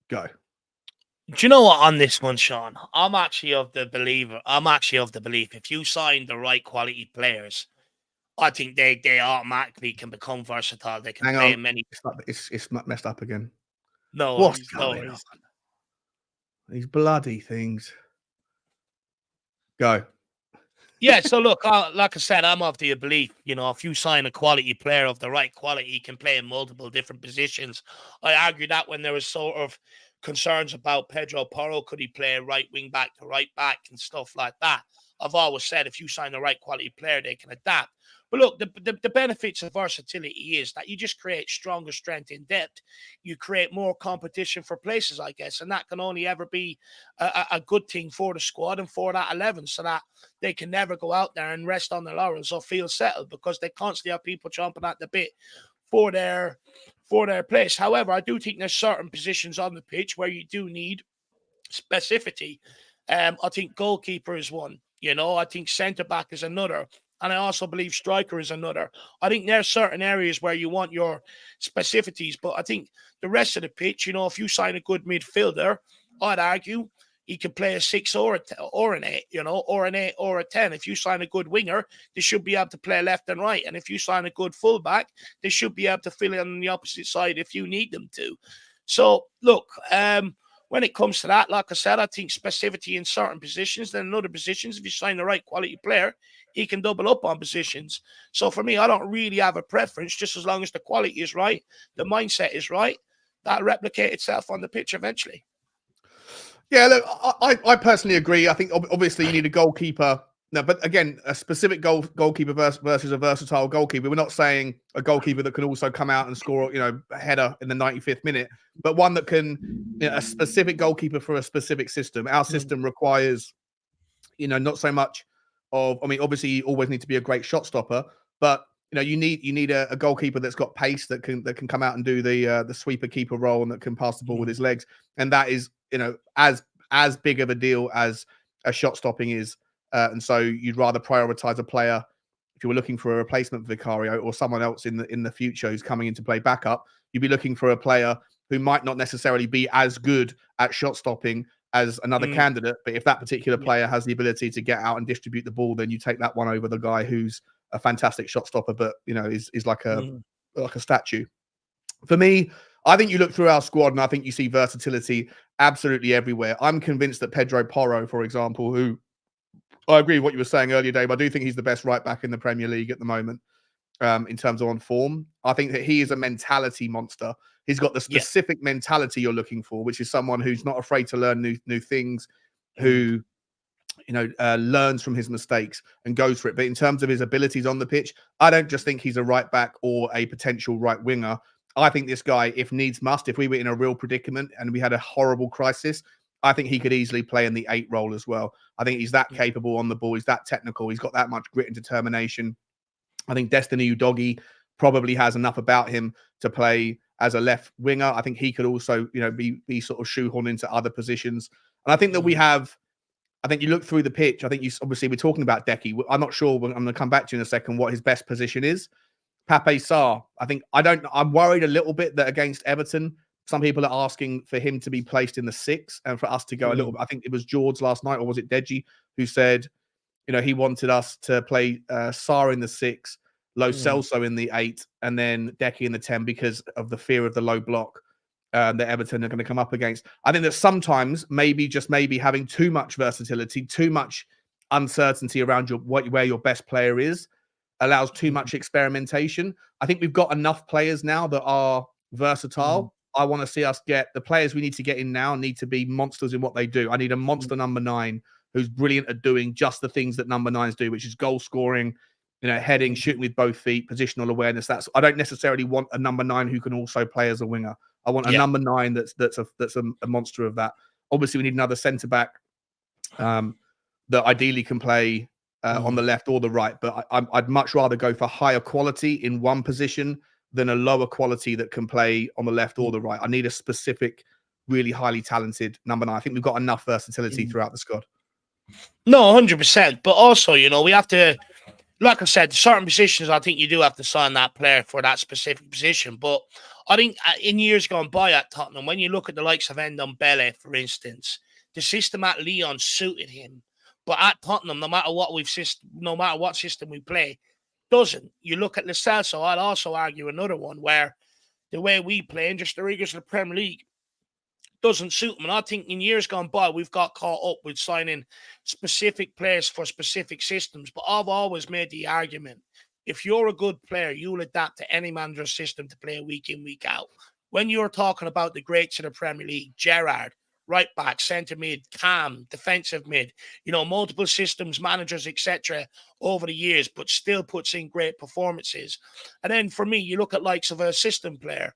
Go. Do you know what, on this one, Sean? I'm actually of the belief if you sign the right quality players, I think they automatically can become versatile. They can play in many. It's messed up again. No, what's going on? These bloody things. Go. Yeah, so look, like I said, I'm of the belief, you know, if you sign a quality player of the right quality, he can play in multiple different positions. I argue that when there was sort of concerns about Pedro Porro, could he play right wing back to right back and stuff like that? I've always said if you sign the right quality player, they can adapt. But look, the benefits of versatility is that you just create stronger strength in depth. You create more competition for places, I guess, and that can only ever be a good thing for the squad and for that 11, so that they can never go out there and rest on their laurels or feel settled, because they constantly have people chomping at the bit for their place. However, I do think there's certain positions on the pitch where you do need specificity. I think goalkeeper is one. You know, I think centre back is another. And I also believe striker is another. I think there's certain areas where you want your specificities, but I think the rest of the pitch, you know, if you sign a good midfielder, I'd argue he can play a 6 or an 8, you know, or an 8 or a 10. If you sign a good winger, they should be able to play left and right. And if you sign a good fullback, they should be able to fill in on the opposite side if you need them to. So, look, when it comes to that, like I said, I think specificity in certain positions, then in other positions, if you sign the right quality player, he can double up on positions. So for me, I don't really have a preference, just as long as the quality is right, the mindset is right, that'll replicate itself on the pitch eventually. Yeah, look, I personally agree. I think obviously you need a goalkeeper. No, but again, a specific goalkeeper versus a versatile goalkeeper. We're not saying a goalkeeper that can also come out and score, you know, a header in the 95th minute, but one that can, you know, a specific goalkeeper for a specific system. Our system requires, you know, not so much of, I mean, obviously you always need to be a great shot stopper, but you know, you need a goalkeeper that's got pace, that can come out and do the sweeper keeper role, and that can pass the ball with his legs. And that is, you know, as big of a deal as a shot stopping is. And so you'd rather prioritize a player, if you were looking for a replacement for Vicario or someone else in the future who's coming in to play backup, you'd be looking for a player who might not necessarily be as good at shot stopping as another candidate. But if that particular player has the ability to get out and distribute the ball, then you take that one over the guy who's a fantastic shot stopper, but you know, is like a statue. For me, I think you look through our squad and I think you see versatility absolutely everywhere. I'm convinced that Pedro Porro, for example, who I agree with what you were saying earlier, Dave, I do think he's the best right back in the Premier League at the moment, in terms of on form. I think that he is a mentality monster. He's got the specific mentality you're looking for, which is someone who's not afraid to learn new things, who learns from his mistakes and goes for it. But in terms of his abilities on the pitch, I don't just think he's a right back or a potential right winger. I think this guy, if needs must, if we were in a real predicament and we had a horrible crisis, I think he could easily play in the 8 role as well. I think he's that capable on the ball. He's that technical. He's got that much grit and determination. I think Destiny Udogie probably has enough about him to play as a left winger. I think he could also, be sort of shoehorned into other positions. And I think that we have, I think you look through the pitch. I think obviously we're talking about Decky. I'm not sure. I'm going to come back to you in a second what his best position is. Pape Sarr. I'm worried a little bit that against Everton, some people are asking for him to be placed in the 6 and for us to go a little bit. I think it was George last night, or was it Deji, who said, he wanted us to play Sarr in the 6, Lo Celso in the 8, and then Decky in the 10 because of the fear of the low block that Everton are going to come up against. I think that sometimes maybe having too much versatility, too much uncertainty around where your best player is, allows too much experimentation. I think we've got enough players now that are versatile. I want to see us get the players we need to get in now need to be monsters in what they do. I need a monster number 9 who's brilliant at doing just the things that number 9s do, which is goal scoring, heading, shooting with both feet, positional awareness. I don't necessarily want a number 9 who can also play as a winger. I want a number 9 that's a monster of that. Obviously, we need another centre back that ideally can play on the left or the right. But I'd much rather go for higher quality in one position than a lower quality that can play on the left or the right. I need a specific, really highly talented number 9. I think we've got enough versatility throughout the squad. No, 100%. But also, we have to, like I said, certain positions, I think you do have to sign that player for that specific position. But I think in years gone by at Tottenham, when you look at the likes of Ndombele, for instance, the system at Lyon suited him. But at Tottenham, no matter what system we play, doesn't. You look at Lo Celso, I'd also argue another one where the way we play in just the rigors of the Premier League doesn't suit him. And I think in years gone by, we've got caught up with signing specific players for specific systems. But I've always made the argument, if you're a good player, you'll adapt to any manager's system to play week in, week out. When you're talking about the greats of the Premier League, Gerrard, right back, centre mid, Cam, defensive mid, multiple systems, managers, etc. over the years, but still puts in great performances. And then for me, you look at likes of a system player,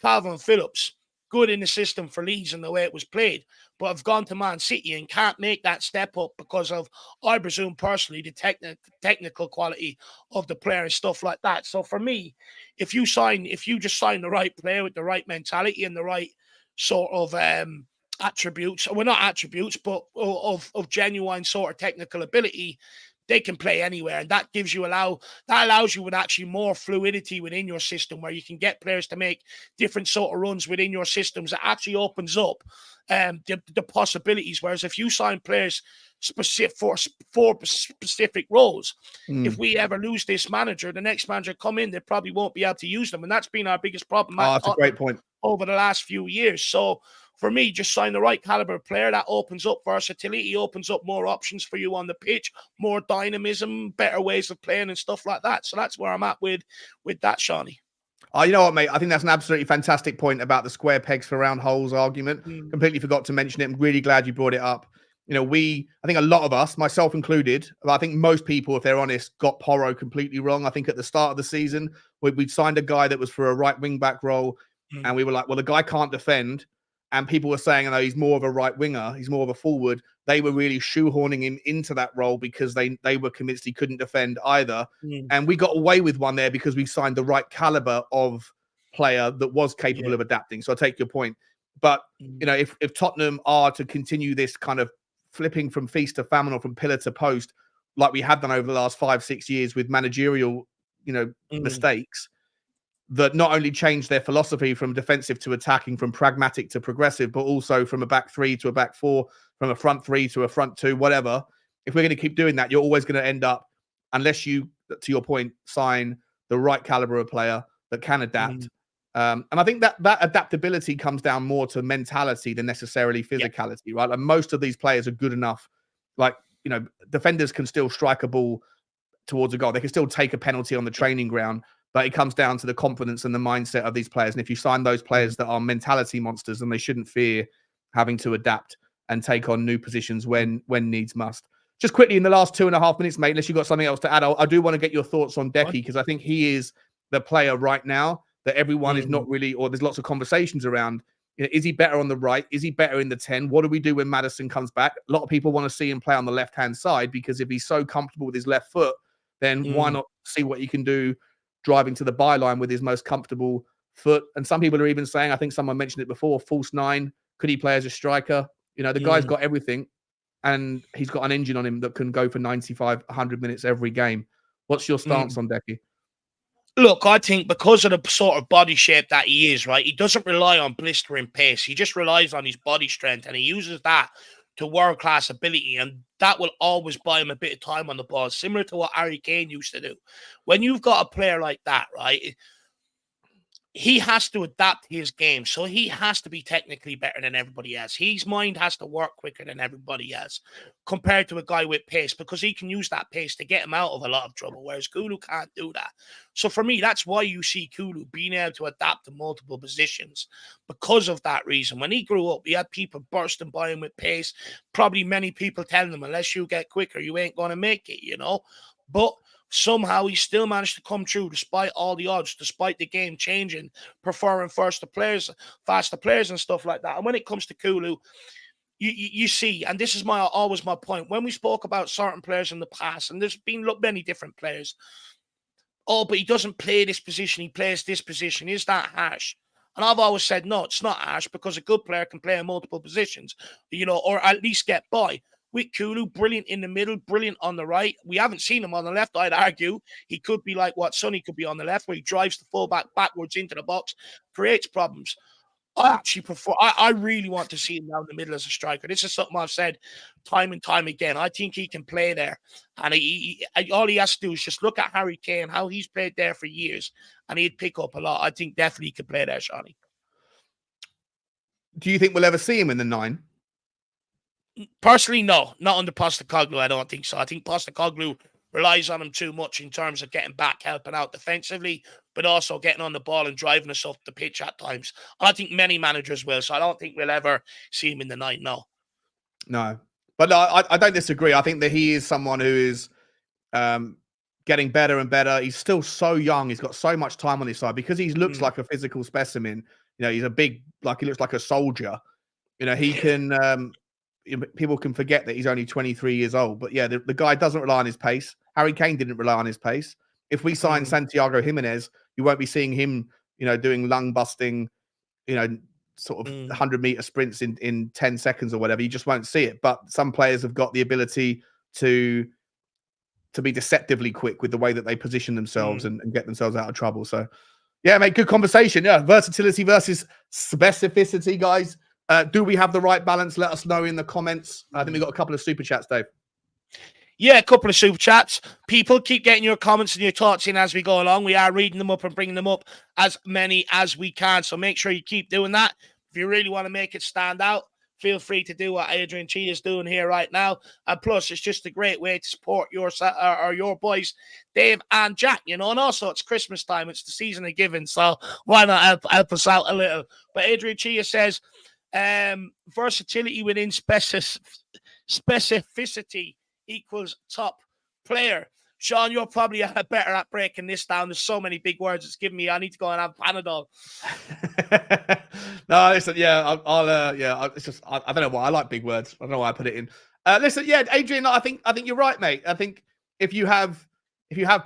Calvin Phillips, good in the system for Leeds and the way it was played, but have gone to Man City and can't make that step up because of, I presume personally, the technical quality of the player and stuff like that. So for me, if you just sign the right player with the right mentality and the right sort of attributes, well, not attributes, but of genuine sort of technical ability, they can play anywhere, and that allows you with actually more fluidity within your system, where you can get players to make different sort of runs within your systems. That actually opens up the possibilities. Whereas if you sign players specific for specific roles, if we ever lose this manager, the next manager come in, they probably won't be able to use them, and that's been our biggest problem. That's a great point over the last few years. So for me, just sign the right caliber player. That opens up versatility, opens up more options for you on the pitch, more dynamism, better ways of playing and stuff like that. So that's where I'm at with that, Shawnee. You know what, mate? I think that's an absolutely fantastic point about the square pegs for round holes argument. Completely forgot to mention it. I'm really glad you brought it up. I think a lot of us, myself included, but I think most people, if they're honest, got Porro completely wrong. I think at the start of the season, we'd signed a guy that was for a right wing back role, and we were like, well, the guy can't defend. And people were saying, no, he's more of a right winger. He's more of a forward. They were really shoehorning him into that role because they were convinced he couldn't defend either. And we got away with one there because we signed the right caliber of player that was capable of adapting. So I take your point. But, if Tottenham are to continue this kind of flipping from feast to famine or from pillar to post, like we have done over the last 5-6 years with managerial, mistakes, that not only changed their philosophy from defensive to attacking, from pragmatic to progressive, but also from a back 3 to a back 4, from a front 3 to a front 2, whatever. If we're going to keep doing that, you're always going to end up, unless you, to your point, sign the right caliber of player that can adapt. And I think that adaptability comes down more to mentality than necessarily physicality, right? Like most of these players are good enough. Like, defenders can still strike a ball towards a goal. They can still take a penalty on the training ground. But it comes down to the confidence and the mindset of these players. And if you sign those players that are mentality monsters, then they shouldn't fear having to adapt and take on new positions when needs must. Just quickly in the last 2.5 minutes, mate, unless you've got something else to add, I do want to get your thoughts on Decky, because I think he is the player right now that everyone is not really, or there's lots of conversations around. You know, is he better on the right? Is he better in the 10? What do we do when Maddison comes back? A lot of people want to see him play on the left-hand side, because if he's so comfortable with his left foot, then why not see what he can do driving to the byline with his most comfortable foot? And some people are even saying, I think someone mentioned it before, false nine. Could he play as a striker? You know, the guy's got everything, and he's got an engine on him that can go for 95, 100 minutes every game. What's your stance on Decky? Look, I think because of the sort of body shape that he is, right, he doesn't rely on blistering pace. He just relies on his body strength, and he uses that to world-class ability, and that will always buy him a bit of time on the ball, similar to what Harry Kane used to do. When you've got a player like that, right, he has to adapt his game. So he has to be technically better than everybody else. His mind has to work quicker than everybody else compared to a guy with pace, because he can use that pace to get him out of a lot of trouble, whereas Kulu can't do that. So for me, that's why you see Kulu being able to adapt to multiple positions, because of that reason. When he grew up, he had people bursting by him with pace, probably many people telling him, unless you get quicker, you ain't going to make it, you know. But somehow he still managed to come through despite all the odds, despite the game changing, preferring faster players and stuff like that. And when it comes to Kulu, you see, and this is always my point, when we spoke about certain players in the past, and there's been many different players, but he doesn't play this position, he plays this position. Is that harsh? And I've always said, no, it's not harsh, because a good player can play in multiple positions, you know, or at least get by. With Kulu, brilliant in the middle, brilliant on the right. We haven't seen him on the left, I'd argue. He could be like what Sonny could be on the left, where he drives the fullback backwards into the box, creates problems. I actually prefer, I really want to see him down the middle as a striker. This is something I've said time and time again. I think he can play there. And all he has to do is just look at Harry Kane, how he's played there for years, and he'd pick up a lot. I think definitely he could play there, Shawnee. Do you think we'll ever see him in the 9? Personally, no. Not under Postecoglou, I don't think so. I think Postecoglou relies on him too much in terms of getting back, helping out defensively, but also getting on the ball and driving us up the pitch at times. And I think many managers will, so I don't think we'll ever see him in the 9, no. No. But no, I don't disagree. I think that he is someone who is getting better and better. He's still so young. He's got so much time on his side, because he looks like a physical specimen. You know, he's a big, like, he looks like a soldier. You know, he can... people can forget that he's only 23 years old, but yeah, the guy doesn't rely on his pace. Harry Kane didn't rely on his pace. If we sign Santiago Jimenez, you won't be seeing him, you know, doing lung busting, you know, sort of 100-meter sprints in 10 seconds or whatever. You just won't see it. But some players have got the ability to be deceptively quick with the way that they position themselves and get themselves out of trouble. So yeah, mate, good conversation. Yeah, versatility versus specificity, guys. Do we have the right balance? Let us know in the comments. I think we've got a couple of super chats, Dave. Yeah, a couple of super chats. People, keep getting your comments and your thoughts in as we go along. We are reading them up and bringing them up as many as we can. So make sure you keep doing that. If you really want to make it stand out, feel free to do what Adrian Chi is doing here right now. And plus, it's just a great way to support your boys, Dave and Jack, you know. And also, it's Christmas time. It's the season of giving. So why not help us out a little? But Adrian Chi says, versatility within specificity equals top player. Sean, you're probably better at breaking this down. There's so many big words it's giving me. I need to go and have Panadol. No, listen, yeah, it's just I don't know why I like big words. I don't know why I put it in. Listen, yeah, Adrian, I think you're right, mate. I think if you have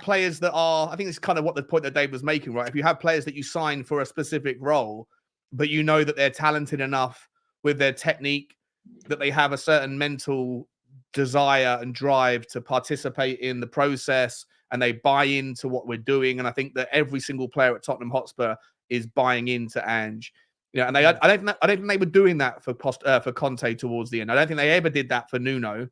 players that are, I think it's kind of what the point that Dave was making, right? If you have players that you sign for a specific role, but you know that they're talented enough with their technique, that they have a certain mental desire and drive to participate in the process, and they buy into what we're doing. And I think that every single player at Tottenham Hotspur is buying into Ange. You know, and I don't think they were doing that for Conte towards the end. I don't think they ever did that for Nuno.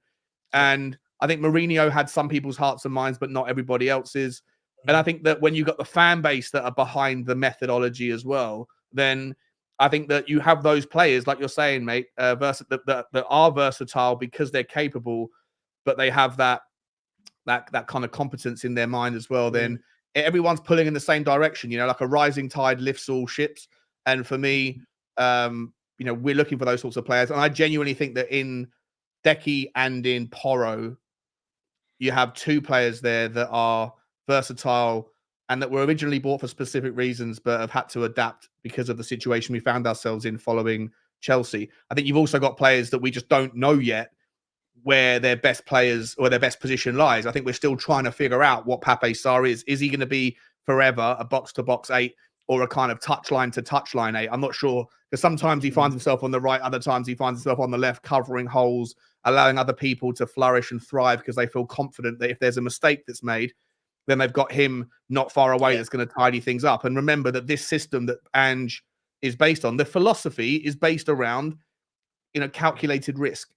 And I think Mourinho had some people's hearts and minds, but not everybody else's. And I think that when you've got the fan base that are behind the methodology as well, then I think that you have those players, like you're saying, mate, that are versatile because they're capable, but they have that kind of competence in their mind as well. Then everyone's pulling in the same direction, you know, like a rising tide lifts all ships. And for me, you know, we're looking for those sorts of players. And I genuinely think that in Decky and in Porro, you have two players there that are versatile and that were originally bought for specific reasons, but have had to adapt because of the situation we found ourselves in following Chelsea. I think you've also got players that we just don't know yet where their best players or their best position lies. I think we're still trying to figure out what Pape Sarr is. Is he going to be forever a box-to-box 8 or a kind of touchline to touchline 8? I'm not sure, because sometimes he finds himself on the right, other times he finds himself on the left, covering holes, allowing other people to flourish and thrive because they feel confident that if there's a mistake that's made, then they've got him not far away that's going to tidy things up. And remember that this system that Ange is based on, the philosophy is based around, calculated risk.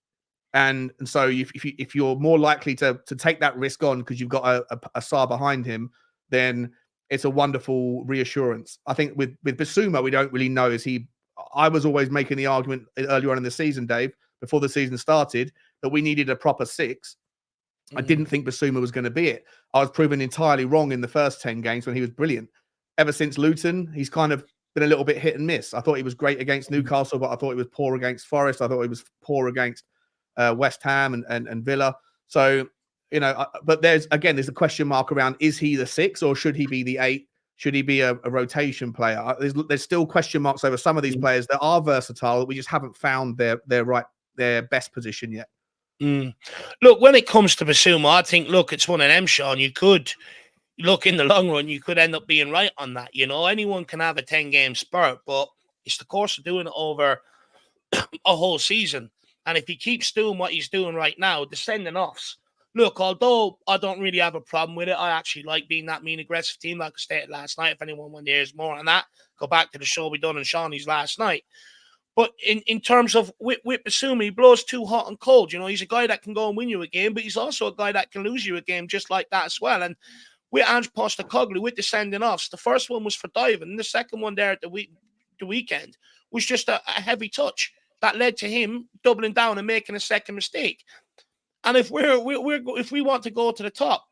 And so if you're more likely to take that risk on because you've got a Sarr behind him, then it's a wonderful reassurance. I think with Bissouma, we don't really know. I was always making the argument earlier on in the season, Dave, before the season started, that we needed a proper 6. I didn't think Bissouma was going to be it. I was proven entirely wrong in the first 10 games when he was brilliant. Ever since Luton, he's kind of been a little bit hit and miss. I thought he was great against Newcastle, but I thought he was poor against Forest. I thought he was poor against West Ham and Villa. So, but there's a question mark around, is he the 6 or should he be the 8? Should he be a rotation player? There's still question marks over some of these players that are versatile that we just haven't found their best position yet. Look, when it comes to Bissouma, I think, it's one of them, Sean. You could look in the long run, you could end up being right on that. Anyone can have a 10-game spurt, but it's the course of doing it over a whole season. And if he keeps doing what he's doing right now, the sending offs. Look, although I don't really have a problem with it, I actually like being that mean, aggressive team, like I stated last night. If anyone wants to hear more on that, go back to the show we done on Shawnee's last night. But in terms of with Bissouma, he blows too hot and cold. He's a guy that can go and win you a game, but he's also a guy that can lose you a game just like that as well. And with Ange Postecoglou, with the sending offs, the first one was for diving, and the second one there at the weekend was just a heavy touch that led to him doubling down and making a second mistake. And if we want to go to the top,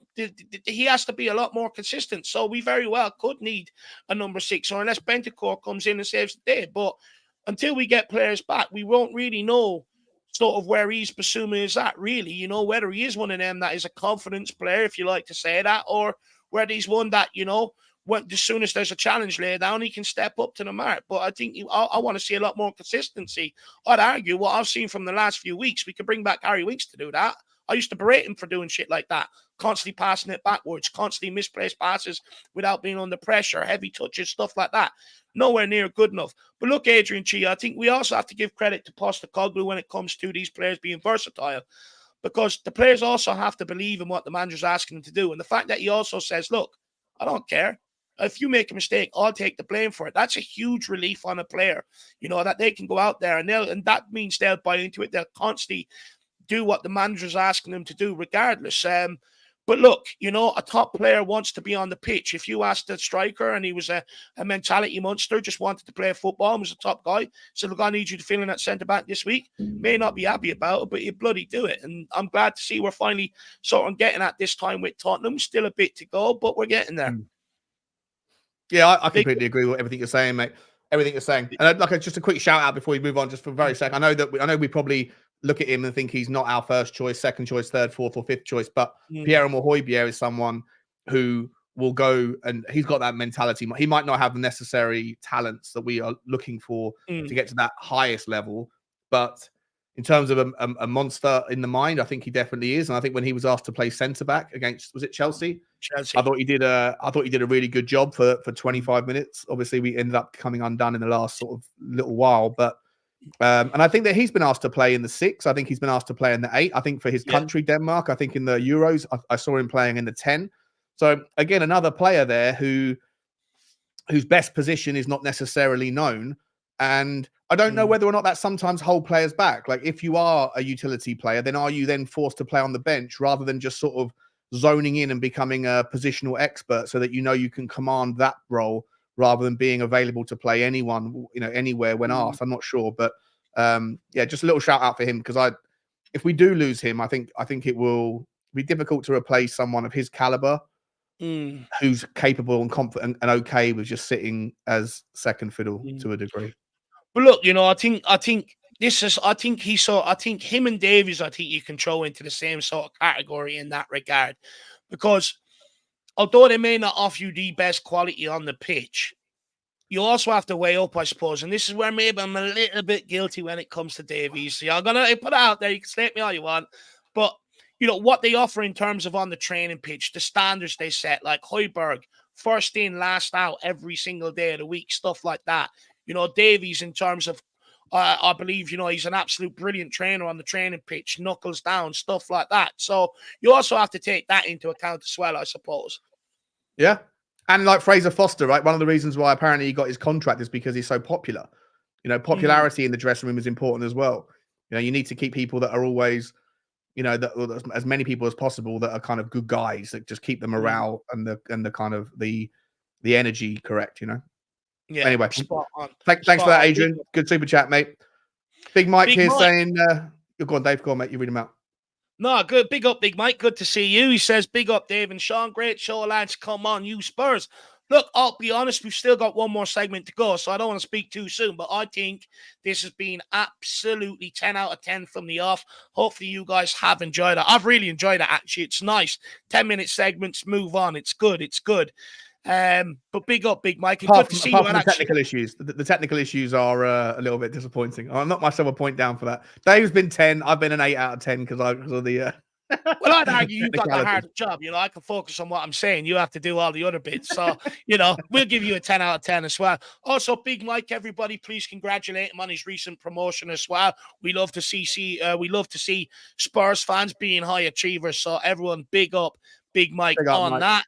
he has to be a lot more consistent. So we very well could need a number 6, or unless Bentancur comes in and saves the day. But until we get players back, we won't really know sort of where Bissouma is at, really, whether he is one of them that is a confidence player, if you like to say that, or whether he's one that, as soon as there's a challenge laid down, he can step up to the mark. But I think I want to see a lot more consistency. I'd argue what I've seen from the last few weeks, we could bring back Harry Winks to do that. I used to berate him for doing shit like that, constantly passing it backwards, constantly misplaced passes without being under pressure, heavy touches, stuff like that. Nowhere near good enough. But look, Adrian Chi, I think we also have to give credit to Postecoglou when it comes to these players being versatile, because the players also have to believe in what the manager's asking them to do. And the fact that he also says, look, I don't care. If you make a mistake, I'll take the blame for it. That's a huge relief on a player, that they can go out there and that means they'll buy into it. They'll constantly do what the manager's asking them to do regardless. But look, a top player wants to be on the pitch. If you asked the striker and he was a mentality monster, just wanted to play football and was a top guy, so look, I need you to fill in that centre-back this week, may not be happy about it, but you bloody do it. And I'm glad to see we're finally sort of getting at this time with Tottenham. Still a bit to go, but we're getting there. Yeah, I completely agree with everything you're saying, mate. Everything you're saying. And just a quick shout out before we move on, just for a very second. I know we probably look at him and think he's not our first choice, second choice, third, fourth, or fifth choice, but Pierre-Emile Højbjerg is someone who will go, and he's got that mentality. He might not have the necessary talents that we are looking for to get to that highest level, but in terms of a monster in the mind, I think he definitely is. And I think when he was asked to play centre back against, was it Chelsea? I thought he did a really good job for 25 minutes. Obviously, we ended up coming undone in the last sort of little while, but and I think that he's been asked to play in the 6. I think he's been asked to play in the 8. I think for his country, Denmark, I think in the Euros, I saw him playing in the 10. So again, another player there whose best position is not necessarily known. And I don't know whether or not that sometimes hold players back. Like if you are a utility player, then are you then forced to play on the bench rather than just sort of zoning in and becoming a positional expert so that you can command that role rather than being available to play anyone, anywhere when asked? I'm not sure, but just a little shout out for him, because if we do lose him, I think it will be difficult to replace someone of his caliber who's capable and confident and okay with just sitting as second fiddle to a degree. But look, I think I think him and Davies, I think you can throw into the same sort of category in that regard, because although they may not offer you the best quality on the pitch, you also have to weigh up, I suppose, and this is where maybe I'm a little bit guilty when it comes to Davies. So I'm gonna put it out there. You can slap me all you want, but what they offer in terms of on the training pitch, the standards they set, like Højbjerg, first in, last out every single day of the week, stuff like that. Davies in terms of, I believe, he's an absolute brilliant trainer on the training pitch, knuckles down, stuff like that. So you also have to take that into account as well, I suppose. Yeah. And like Fraser Foster, right? One of the reasons why apparently he got his contract is because he's so popular. Popularity in the dressing room is important as well. You need to keep people that are always, that as many people as possible that are kind of good guys that just keep the morale and the kind of the energy correct. Yeah. Anyway, spot on. Thanks for that, Adrian. Good super chat, mate. Big Mike here saying, "Go on, Dave. Go on, mate. You read him out." No, good. Big up, Big Mike. Good to see you. He says, big up, Dave and Sean. Great show, lads. Come on, you Spurs. Look, I'll be honest, we've still got one more segment to go, so I don't want to speak too soon, but I think this has been absolutely 10 out of 10 from the off. Hopefully you guys have enjoyed it. I've really enjoyed it, actually. It's nice. 10-minute segments, move on. It's good. It's good. But big up, Big Mike. Good to see you. Apart from the technical issues, the technical issues are a little bit disappointing. I'll knock myself a point down for that. Dave's been 10. I've been an 8 out of 10 because of the. Well, I'd argue you got the harder job. I can focus on what I'm saying. You have to do all the other bits. So, we'll give you a 10 out of 10 as well. Also, Big Mike, everybody, please congratulate him on his recent promotion as well. We love to see Spurs fans being high achievers. So, everyone, big up Big Mike on that.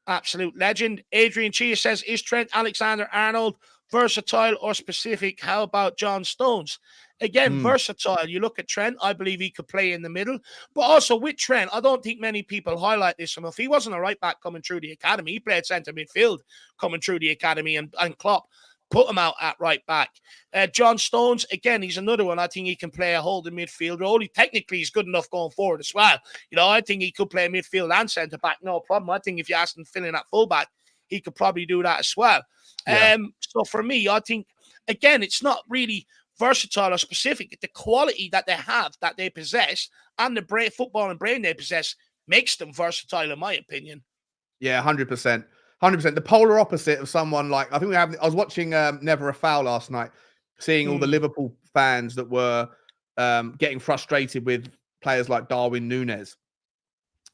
Absolute legend. Adrian Chia says, is Trent Alexander-Arnold versatile or specific? How about John Stones? Again, versatile. You look at Trent, I believe he could play in the middle. But also with Trent, I don't think many people highlight this enough. He wasn't a right back coming through the academy. He played centre midfield coming through the academy, and Klopp put him out at right back. John Stones, again, he's another one. I think he can play a holding midfield role. Technically, he's good enough going forward as well. I think he could play midfield and centre back, no problem. I think if you asked him to fill in at fullback, he could probably do that as well. Yeah. So for me, I think, again, it's not really versatile or specific. The quality that they have, that they possess, and the football and brain they possess makes them versatile, in my opinion. Yeah, 100%. 100%. The polar opposite of someone like, I was watching Never a Foul last night, seeing all the Liverpool fans that were getting frustrated with players like Darwin Núñez,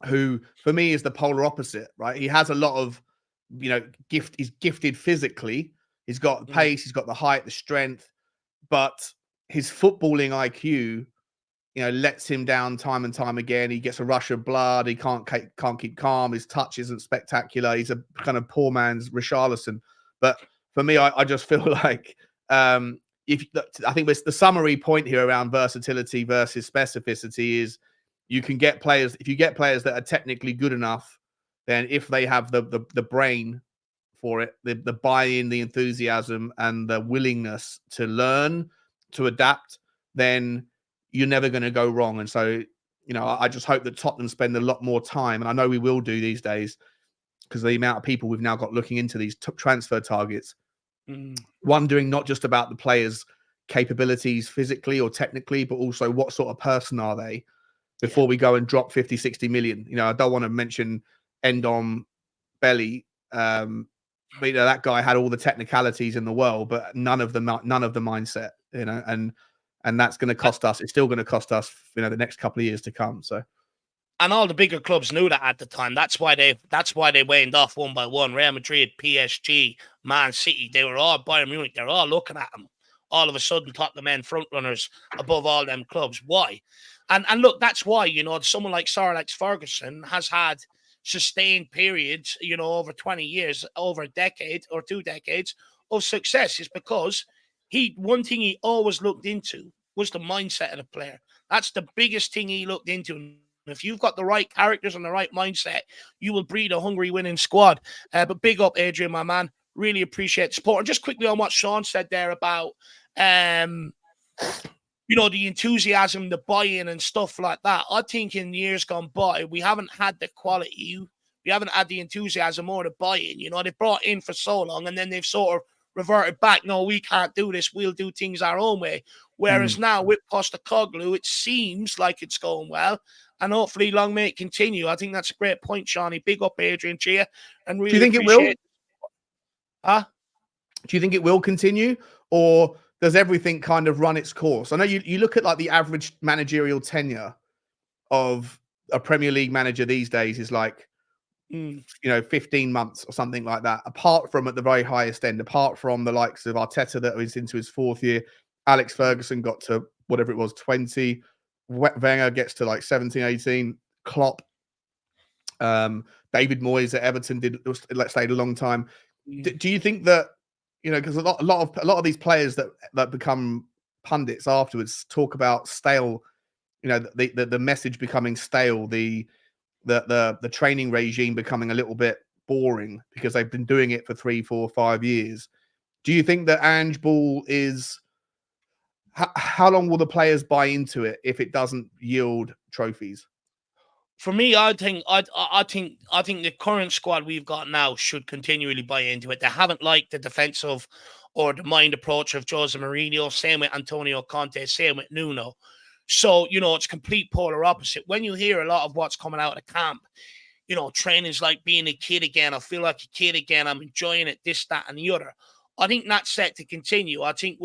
who for me is the polar opposite, right? He has a lot of, he's gifted physically. He's got the pace, he's got the height, the strength, but his footballing IQ, lets him down time and time again. He gets a rush of blood. He can't keep calm. His touch isn't spectacular. He's a kind of poor man's Richarlison. But for me, I just feel like I think the summary point here around versatility versus specificity is you can get players. If you get players that are technically good enough, then if they have the brain for it, the buy-in, the enthusiasm, and the willingness to learn, to adapt, then you're never going to go wrong. And so, I just hope that Tottenham spend a lot more time, and I know we will do these days because the amount of people we've now got looking into these transfer targets, wondering not just about the players' capabilities physically or technically, but also what sort of person are they before we go and drop 50, 60 million. I don't want to mention Endom Belly, but that guy had all the technicalities in the world, but none of the mindset, and that's going to cost us. It's still going to cost us, the next couple of years to come. So, and all the bigger clubs knew that at the time. That's why they waned off one by one. Real Madrid, PSG, Man City, they were all Bayern Munich. They're all looking at them. All of a sudden, Tottenham front runners above all them clubs. Why? And look, that's why someone like Sir Alex Ferguson has had sustained periods, over 20 years, over a decade or 2 decades of success, is because one thing he always looked into was the mindset of the player. That's the biggest thing he looked into. And if you've got the right characters and the right mindset, you will breed a hungry winning squad. But big up, Adrian, my man. Really appreciate the support. And just quickly on what Sean said there about, the enthusiasm, the buy-in and stuff like that. I think in years gone by, we haven't had the quality. We haven't had the enthusiasm or the buy-in. They brought in for so long, and then they've sort of reverted back. No, we can't do this. We'll do things our own way. Whereas now with Postecoglou, it seems like it's going well. And hopefully long may it continue. I think that's a great point, Shawnee. Big up Adrian Chia. And really Do you think appreciate it will? Huh? Do you think it will continue? Or does everything kind of run its course? I know you look at like the average managerial tenure of a Premier League manager these days is like, 15 months or something like that. Apart from at the very highest end, apart from the likes of Arteta that was into his 4th year, Alex Ferguson got to whatever it was, 20. Wenger gets to like 17, 18. Klopp, David Moyes at Everton stayed a long time. Do you think that, because a lot of these players that become pundits afterwards talk about stale, the message becoming stale, the training regime becoming a little bit boring because they've been doing it for 3, 4, 5 years. Do you think that Ange Ball is? How long will the players buy into it if it doesn't yield trophies? For me, I think the current squad we've got now should continually buy into it. They haven't liked the defensive or the mind approach of Jose Mourinho. Same with Antonio Conte. Same with Nuno. So it's complete polar opposite. When you hear a lot of what's coming out of the camp, training's like being a kid again. I feel like a kid again. I'm enjoying it. This, that, and the other. I think that's set to continue. I think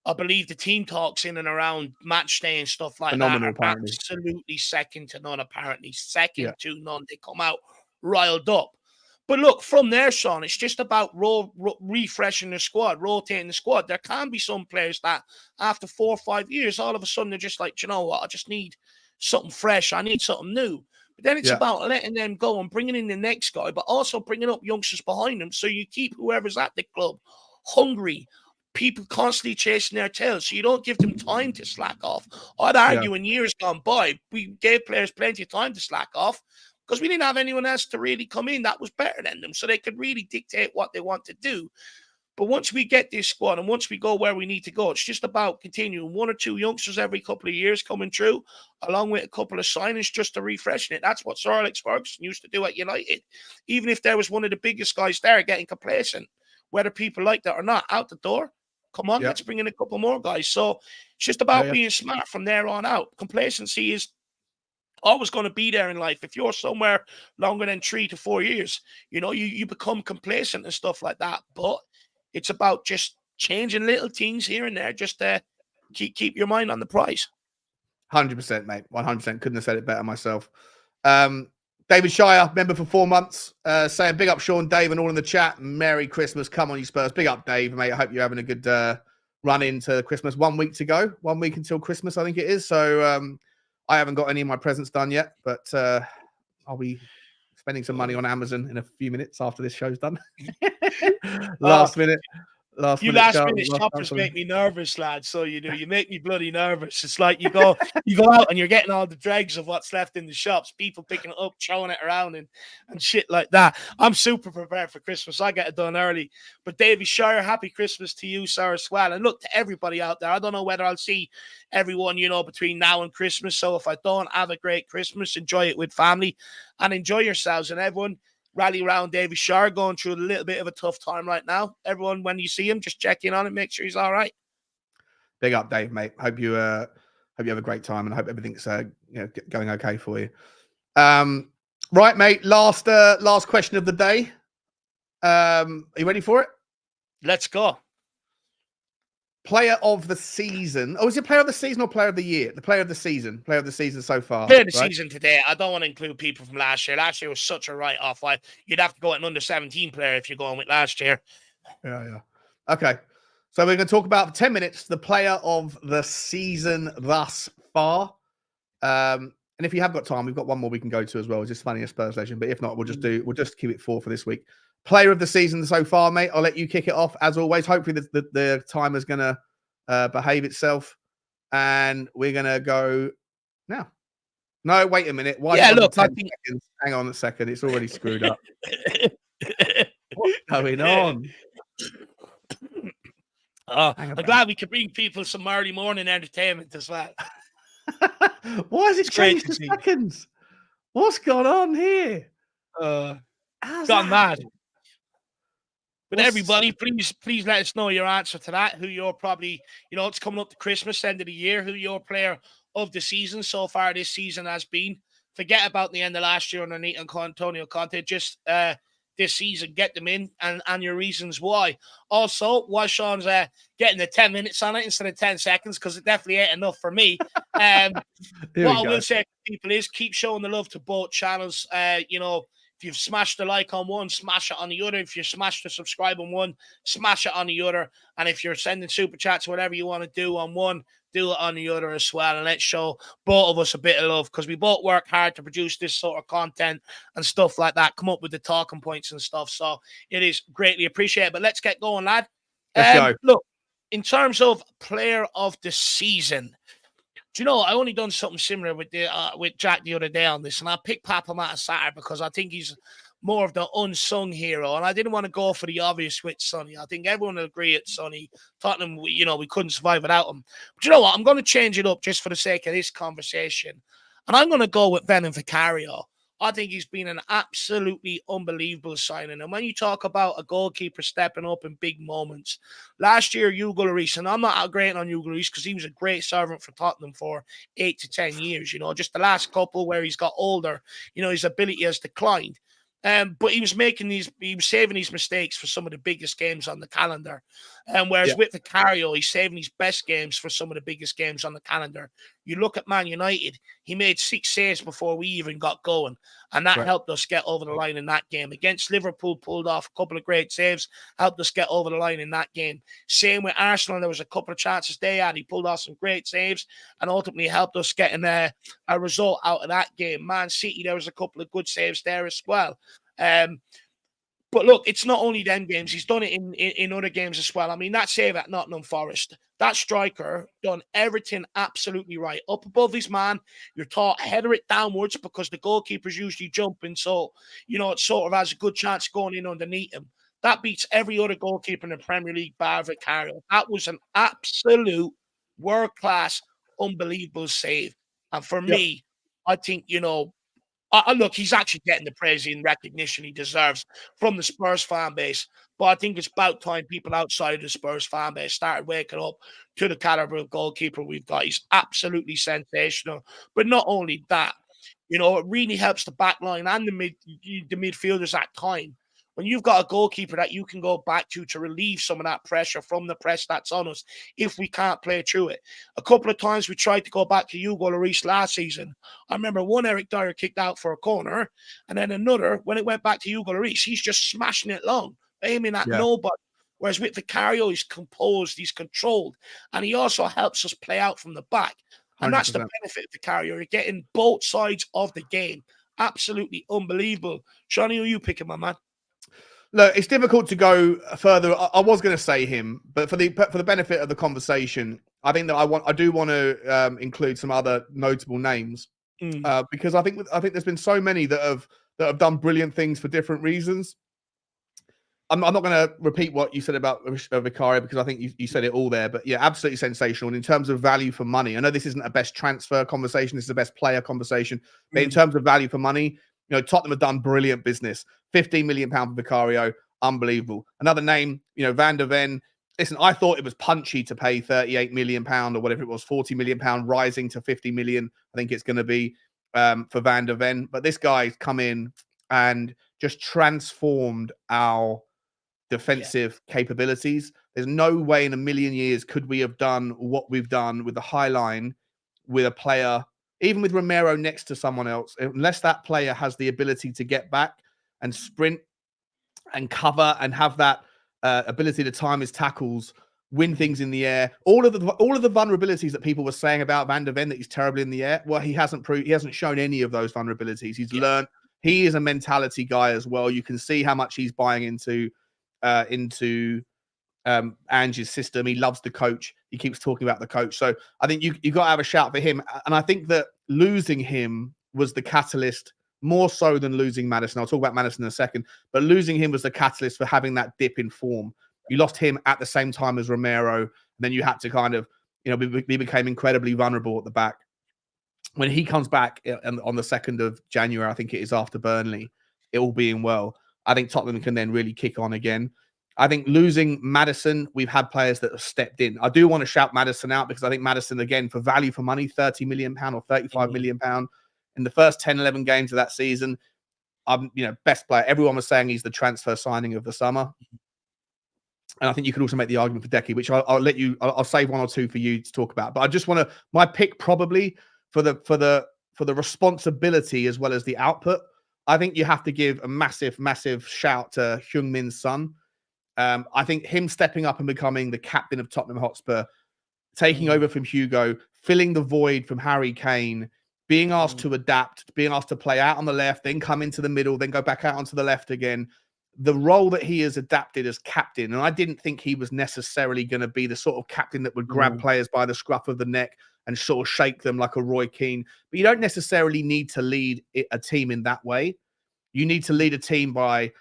I believe the team talks in and around match day and stuff like Phenomenal, that are apparently. absolutely second to none, apparently. Second to none. They come out riled up. But look, from there, Sean, it's just about refreshing the squad, rotating the squad. There can be some players that after 4 or 5 years, all of a sudden they're just like, you know what, I just need something fresh. I need something new. But then it's about letting them go and bringing in the next guy, but also bringing up youngsters behind them so you keep whoever's at the club hungry. People constantly chasing their tails, so you don't give them time to slack off. I'd argue in years gone by, we gave players plenty of time to slack off because we didn't have anyone else to really come in that was better than them, so they could really dictate what they want to do. But once we get this squad and once we go where we need to go, it's just about continuing 1 or 2 youngsters every couple of years coming through, along with a couple of signings just to refreshen it. That's what Sir Alex Ferguson used to do at United. Even if there was one of the biggest guys there getting complacent, whether people like that or not, out the door. Come on, let's bring in a couple more guys. So it's just about being smart from there on out. Complacency is always going to be there in life. If you're somewhere longer than 3 to 4 years, you become complacent and stuff like that. But it's about just changing little things here and there just to keep your mind on the prize. 100%, mate. 100%. Couldn't have said it better myself. David Shire, member for 4 months, saying big up Sean, Dave, and all in the chat. Merry Christmas. Come on, you Spurs. Big up, Dave, mate. I hope you're having a good run into Christmas. 1 week to go. 1 week until Christmas, I think it is. So I haven't got any of my presents done yet, but I'll be spending some money on Amazon in a few minutes after this show's done. Last minute shoppers make me nervous, lad. So you make me bloody nervous. It's like you go out and you're getting all the dregs of what's left in the shops, people picking it up, throwing it around and shit like that. I'm super prepared for Christmas. I get it done early. But Davy Shire, happy Christmas to you, sir, as well. And look, to everybody out there, I don't know whether I'll see everyone, between now and Christmas. So if I don't, have a great Christmas, enjoy it with family and enjoy yourselves. And everyone, rally around Davy Shire, going through a little bit of a tough time right now. Everyone, when you see him, just check in on him, make sure he's all right. Big up, Dave, mate. Hope you have a great time, and I hope everything's going okay for you. Right, mate. Last question of the day. Are you ready for it? Let's go. Player of the season. Oh, is it player of the season or player of the year? The player of the season. Player of the season so far. Player of the season today. I don't want to include people from last year. Last year was such a write-off. You'd have to go at an under-17 player if you're going with last year. Yeah. Okay. So we're going to talk about for 10 minutes the player of the season thus far. And if you have got time, we've got one more we can go to as well. It's just funny a Spurs legend. But if not, we'll just keep it 4 for this week. Player of the season so far, mate. I'll let you kick it off as always. Hopefully the timer's going to behave itself, and we're going to go now. No, wait a minute. Why? Yeah, look. Seconds? Hang on a second. It's already screwed up. What's going on? I'm glad we could bring people some early morning entertainment as well. Why has it changed to seconds? What's gone on here? Gone mad. But everybody, please let us know your answer to that. Who you're probably, it's coming up to Christmas, end of the year, who your player of the season so far this season has been. Forget about the end of last year underneath Antonio Conte. Just this season, get them in and your reasons why. Also, why Sean's getting the 10 minutes on it instead of 10 seconds, because it definitely ain't enough for me. What I will say to people is keep showing the love to both channels. If you've smashed the like on one, smash it on the other. If you smashed the subscribe on one, smash it on the other. And if you're sending super chats, whatever you want to do on one, do it on the other as well. And let's show both of us a bit of love, because we both work hard to produce this sort of content and stuff like that, come up with the talking points and stuff. So it is greatly appreciated. But let's get going, lad. Let's go. Look, in terms of player of the season, do you know, I only done something similar with Jack the other day on this, and I picked Papa Matasar because I think he's more of the unsung hero, and I didn't want to go for the obvious with Sonny. I think everyone will agree at Sonny. Tottenham, we couldn't survive without him. But you know what? I'm going to change it up just for the sake of this conversation, and I'm going to go with Venom Vicario. I think he's been an absolutely unbelievable signing. And when you talk about a goalkeeper stepping up in big moments, last year, Hugo Lloris, and I'm not great on Hugo Lloris because he was a great servant for Tottenham for 8 to 10 years. Just the last couple where he's got older, his ability has declined. But he was saving these mistakes for some of the biggest games on the calendar. Whereas with Vicario, he's saving his best games for some of the biggest games on the calendar. You look at Man United, he made 6 saves before we even got going. And that helped us get over the line in that game. Against Liverpool, pulled off a couple of great saves, helped us get over the line in that game. Same with Arsenal. There was a couple of chances they had. He pulled off some great saves and ultimately helped us getting a result out of that game. Man City, there was a couple of good saves there as well. But look, it's not only them games. He's done it in other games as well. I mean, that save at Nottingham Forest, that striker done everything absolutely right. Up above his man, you're taught header it downwards because the goalkeeper's usually jumping. So, it sort of has a good chance of going in underneath him. That beats every other goalkeeper in the Premier League, bar Vicario. That was an absolute world-class, unbelievable save. And for me, I think, look, he's actually getting the praise and recognition he deserves from the Spurs fan base. But I think it's about time people outside of the Spurs fan base started waking up to the caliber of goalkeeper we've got. He's absolutely sensational. But not only that, it really helps the back line and the midfielders at time. When you've got a goalkeeper that you can go back to relieve some of that pressure from the press that's on us if we can't play through it. A couple of times we tried to go back to Hugo Lloris last season. I remember one Eric Dyer kicked out for a corner, and then another, when it went back to Hugo Lloris, he's just smashing it long, aiming at nobody. Whereas with Vicario, he's composed, he's controlled, and he also helps us play out from the back. And 100%. That's the benefit of Vicario. You're getting both sides of the game. Absolutely unbelievable. Johnny, who are you picking, my man? Look, it's difficult to go further. I was going to say him, but for the benefit of the conversation, I think that I do want to include some other notable names because I think there's been so many that have done brilliant things for different reasons. I'm not going to repeat what you said about Vicario because I think you said it all there. But yeah, absolutely sensational. And in terms of value for money, I know this isn't a best transfer conversation. This is a best player conversation. But in terms of value for money, Tottenham have done brilliant business. £15 million for Vicario, unbelievable. Another name, Van der Ven. Listen, I thought it was punchy to pay £38 million or whatever it was, £40 million, rising to £50 million. I think it's going to be for Van der Ven. But this guy's come in and just transformed our defensive capabilities. There's no way in a million years could we have done what we've done with the high line with a player, even with Romero next to someone else, unless that player has the ability to get back and sprint and cover and have that ability to time his tackles, win things in the air. All of the vulnerabilities that people were saying about Van der Ven, that he's terrible in the air. Well, he hasn't shown any of those vulnerabilities. He's learned. He is a mentality guy as well. You can see how much he's buying into Ange's system. He loves the coach. He keeps talking about the coach. So I think you got to have a shout for him. And I think that losing him was the catalyst more so than losing Maddison. I'll talk about Maddison in a second, but losing him was the catalyst for having that dip in form. You lost him at the same time as Romero. And then you had to kind of, we became incredibly vulnerable at the back. When he comes back on the 2nd of January, I think it is after Burnley, it all being well, I think Tottenham can then really kick on again. I think losing Maddison, we've had players that have stepped in. I do want to shout Maddison out because I think Maddison, again, for value for money, £30 million or £35 million in the first 10, 11 games of that season. Best player. Everyone was saying he's the transfer signing of the summer. And I think you could also make the argument for Decky, which I'll save one or two for you to talk about. But I just want to, my pick probably for the responsibility as well as the output, I think you have to give a massive, massive shout to Heung-Min's son. I think him stepping up and becoming the captain of Tottenham Hotspur, taking over from Hugo, filling the void from Harry Kane, being asked to adapt, being asked to play out on the left, then come into the middle, then go back out onto the left again. The role that he has adapted as captain, and I didn't think he was necessarily going to be the sort of captain that would grab players by the scruff of the neck and sort of shake them like a Roy Keane. But you don't necessarily need to lead a team in that way. You need to lead a team by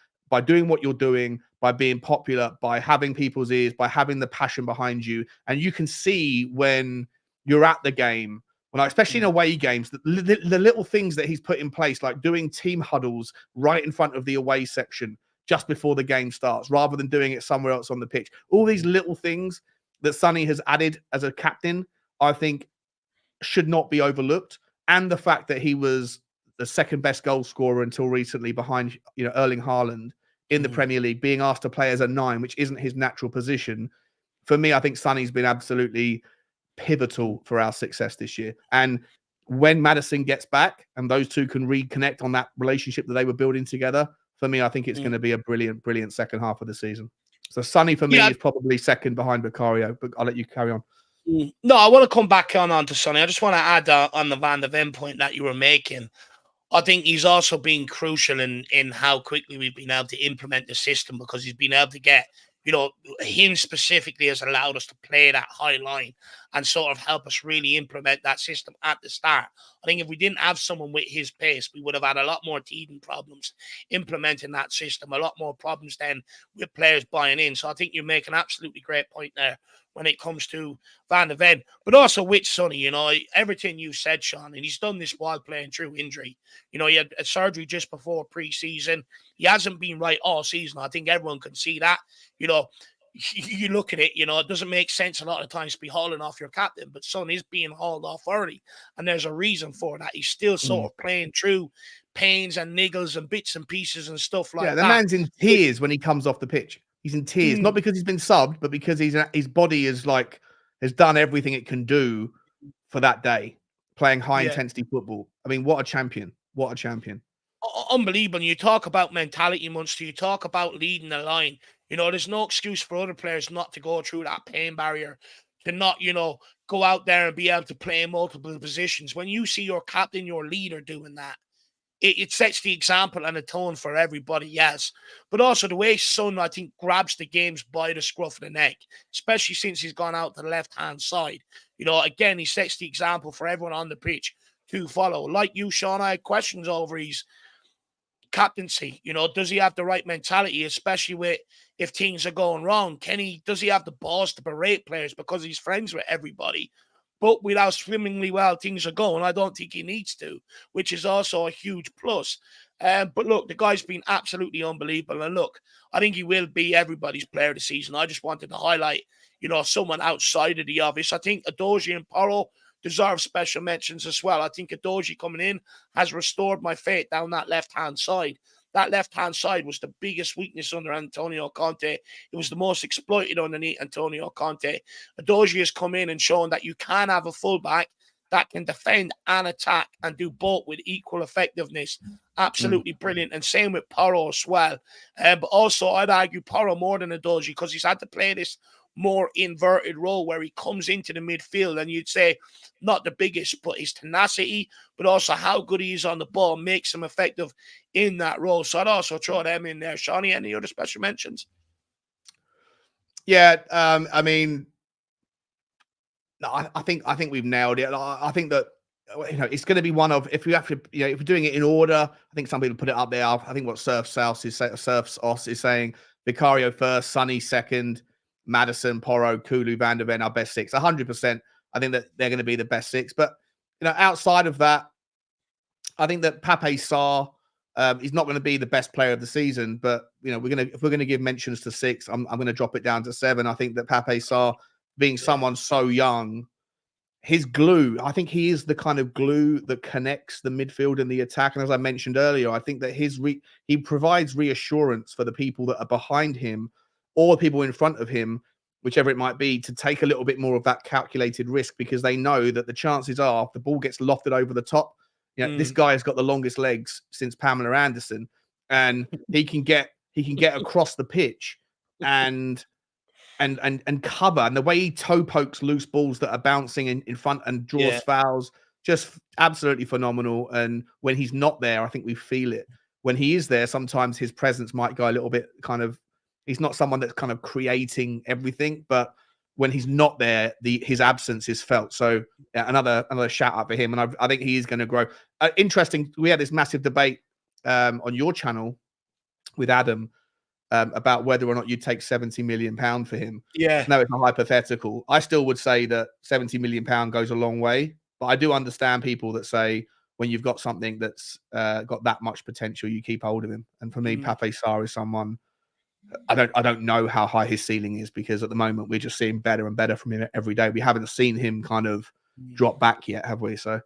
doing what you're doing, by being popular, by having people's ears, by having the passion behind you. And you can see when you're at the game, especially in away games, the little things that he's put in place, like doing team huddles right in front of the away section just before the game starts, rather than doing it somewhere else on the pitch. All these little things that Sonny has added as a captain, I think, should not be overlooked. And the fact that he was the second best goal scorer until recently behind, Erling Haaland in the Premier League, being asked to play as a 9, which isn't his natural position. For me, I think Sonny's been absolutely pivotal for our success this year. And when Maddison gets back and those two can reconnect on that relationship that they were building together, for me, I think it's going to be a brilliant, brilliant second half of the season. So Sonny for me is probably second behind Vicario, but I'll let you carry on. No, I want to come back on to Sonny. I just want to add on the Van de Ven point that you were making. I think he's also been crucial in how quickly we've been able to implement the system, because he's been able to get, him specifically has allowed us to play that high line and sort of help us really implement that system at the start. I think if we didn't have someone with his pace, we would have had a lot more teething problems implementing that system, a lot more problems then with players buying in. So I think you make an absolutely great point there when it comes to Van de Ven, but also with Sonny, everything you said, Sean, and he's done this while playing through injury. He had a surgery just before pre-season. He hasn't been right all season. I think everyone can see that. You look at it, it doesn't make sense a lot of times to be hauling off your captain, but Son is being hauled off early, and there's a reason for that. He's still sort of playing through pains and niggles and bits and pieces and stuff like that. Yeah, the man's in tears when he comes off the pitch. He's in tears, not because he's been subbed, but because his body has done everything it can do for that day, playing high intensity football. I mean, what a champion! What a champion! Unbelievable. You talk about mentality, Munster. You talk about leading the line. There's no excuse for other players not to go through that pain barrier, to not, go out there and be able to play in multiple positions. When you see your captain, your leader doing that, it sets the example and the tone for everybody else. But also the way Son, I think, grabs the games by the scruff of the neck, especially since he's gone out to the left-hand side. Again, he sets the example for everyone on the pitch to follow. Like you, Sean, I had questions over his captaincy. Does he have the right mentality, especially with if things are going wrong? Does he have the balls to berate players because he's friends with everybody? But with how swimmingly well things are going, I don't think he needs to, which is also a huge plus. But look, the guy's been absolutely unbelievable. And look, I think he will be everybody's player of the season. I just wanted to highlight, someone outside of the obvious. I think Adoji and Porro deserve special mentions as well. I think Adoji coming in has restored my faith down that left-hand side. That left-hand side was the biggest weakness under Antonio Conte. It was the most exploited underneath Antonio Conte. Adoji has come in and shown that you can have a fullback that can defend and attack and do both with equal effectiveness. Absolutely brilliant. And same with Porro as well. But also, I'd argue Porro more than Adoji, because he's had to play this more inverted role where he comes into the midfield, and you'd say not the biggest, but his tenacity, but also how good he is on the ball makes him effective in that role. So I'd also throw them in there. Shawnee, any other special mentions? Yeah, I mean, no, I think we've nailed it. I think that it's going to be one of, if we have to, if we're doing it in order, I think some people put it up there. I think what Surfs Os is saying: Vicario first, Sonny second, Maddison, Porro, Kulu, Van de Ven, our best six. 100%. I think that they're going to be the best six. But outside of that, I think that Pape Sarr He's not going to be the best player of the season, but if we're going to give mentions to 6, I'm going to drop it down to 7. I think that Pape Sarr, being someone so young, his glue, I think he is the kind of glue that connects the midfield and the attack. And as I mentioned earlier, I think that he provides reassurance for the people that are behind him or people in front of him, whichever it might be, to take a little bit more of that calculated risk, because they know that the chances are if the ball gets lofted over the top, this guy has got the longest legs since Pamela Anderson, and he can get across the pitch and cover, and the way he toe pokes loose balls that are bouncing in front and draws fouls, just absolutely phenomenal. And when he's not there, I think we feel it. When he is there, sometimes his presence might go a little bit he's not someone that's kind of creating everything, but when he's not there, his absence is felt. So another shout out for him, and I think he is going to grow. Interesting, we had this massive debate on your channel with Adam about whether or not you'd take £70 million for him. Yeah. No, it's a hypothetical. I still would say that £70 million goes a long way, but I do understand people that say when you've got something that's got that much potential, you keep hold of him. And for me, Pape Sarr is someone, I don't know how high his ceiling is, because at the moment we're just seeing better and better from him every day. We haven't seen him kind of drop back yet, have we? So,